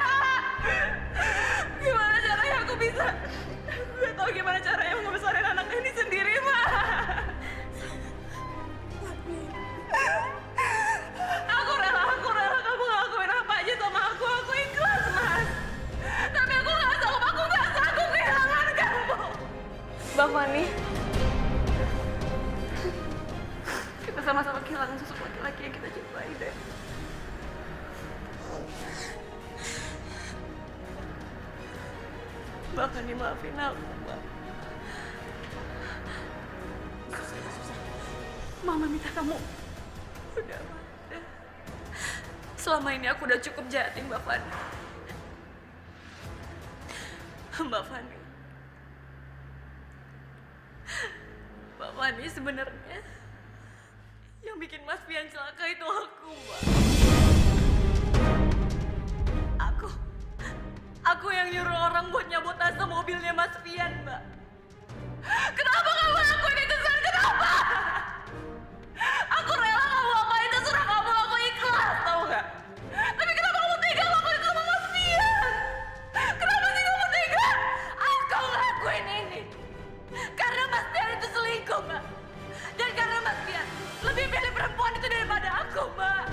Gimana caranya aku bisa? Aku gak tahu gimana caranya ngebesarin anak ini sendiri, Ma. Aku rela kamu ngelakuin apa aja sama aku. Aku ikhlas, Mas. Tapi aku gak sanggup kehilangan kamu. Bang Fani, kita sama-sama kehilangan sosok laki-laki yang kita cintai deh. Bang Fani, maafin aku, Bang. Mama minta kamu. Udah. Selama ini aku udah cukup jahatin Mbak Fani. Mbak Fani. Mbak Fani, sebenarnya yang bikin Mas Fian celaka itu aku, Mbak. Aku yang nyuruh orang buat nyabotase mobilnya Mas Fian, Mbak. Kenapa kamu lakuin itu, San? Kenapa? Aku rela kamu lakuin itu, suruh kamu, aku ikhlas, tau gak? Tapi kenapa kamu tega lakuin itu sama Mas Fian? Kenapa sih kamu tega? Aku ngelakuin ini karena Mas Fian itu selingkuh, Mbak. Dan karena Mas Fian lebih pilih perempuan itu daripada aku, Mbak.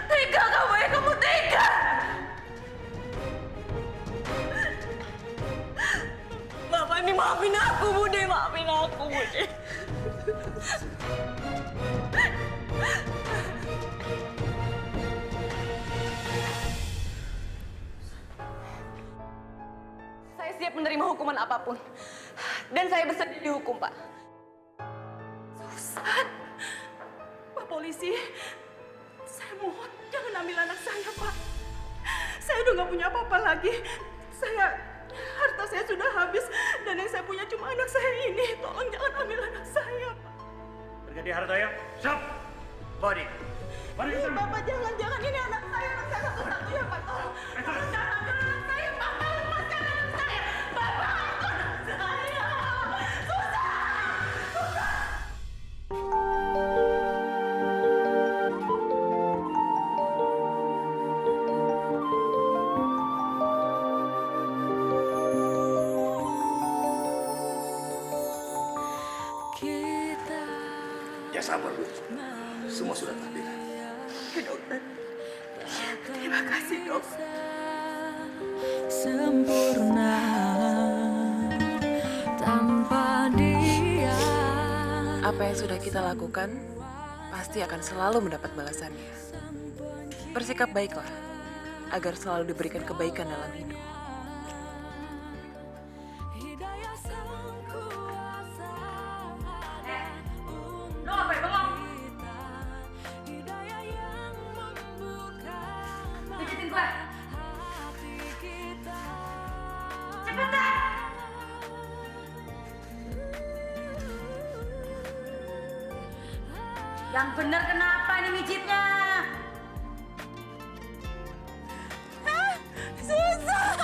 Tega kamu ya, kamu tega. Mbak Fani, maafin aku, Bude. Maafin aku, Bude. Saya siap menerima hukuman apapun. Dan saya bersedia dihukum, Pak. Susan, Pak Polisi, saya mohon jangan ambil anak saya, Pak. Saya udah gak punya apa-apa lagi. Harta saya sudah habis dan yang saya punya cuma anak saya ini. Tolong jangan ambil anak saya, Pak. Brigadir Hartoyo, stop! Bawa dia. Iya, Bapak, jangan. Ini anak saya satu-satunya, Pak. Tolong jangan ambil anak saya, Pak. Lepaskan anak saya. Bapak, itu anak saya. Susan! Ya sabar, Bu. Semua sudah takdir. Ya, dokter. Terima kasih, dok. Sempurna tanpa dia. Apa yang sudah kita lakukan pasti akan selalu mendapat balasannya. Bersikap baiklah agar selalu diberikan kebaikan dalam hidup. Lo ngapain bengong? Pijitin gue. Cepetan! Yang bener kenapa nih mijitnya? Susah!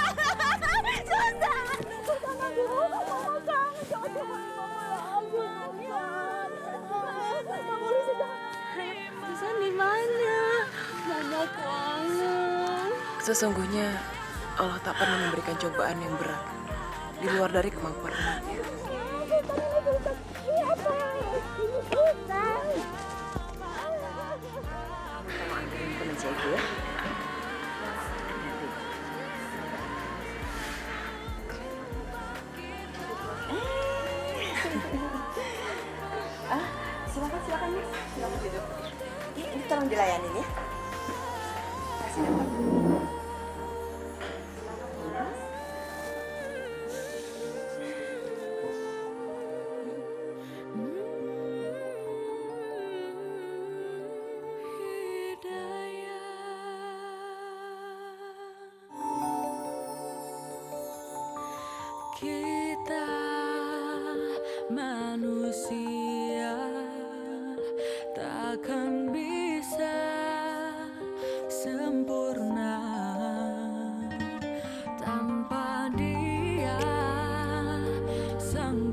Sesungguhnya Allah tak pernah memberikan cobaan yang berat di luar dari kemampuan umatnya. Kamu anterin ke meja ibu ya. Silakan Mas. Silakan duduk. Ini tolong dilayanin ya. Kasih dapat. Kita manusia takkan bisa sempurna tanpa Dia, Sang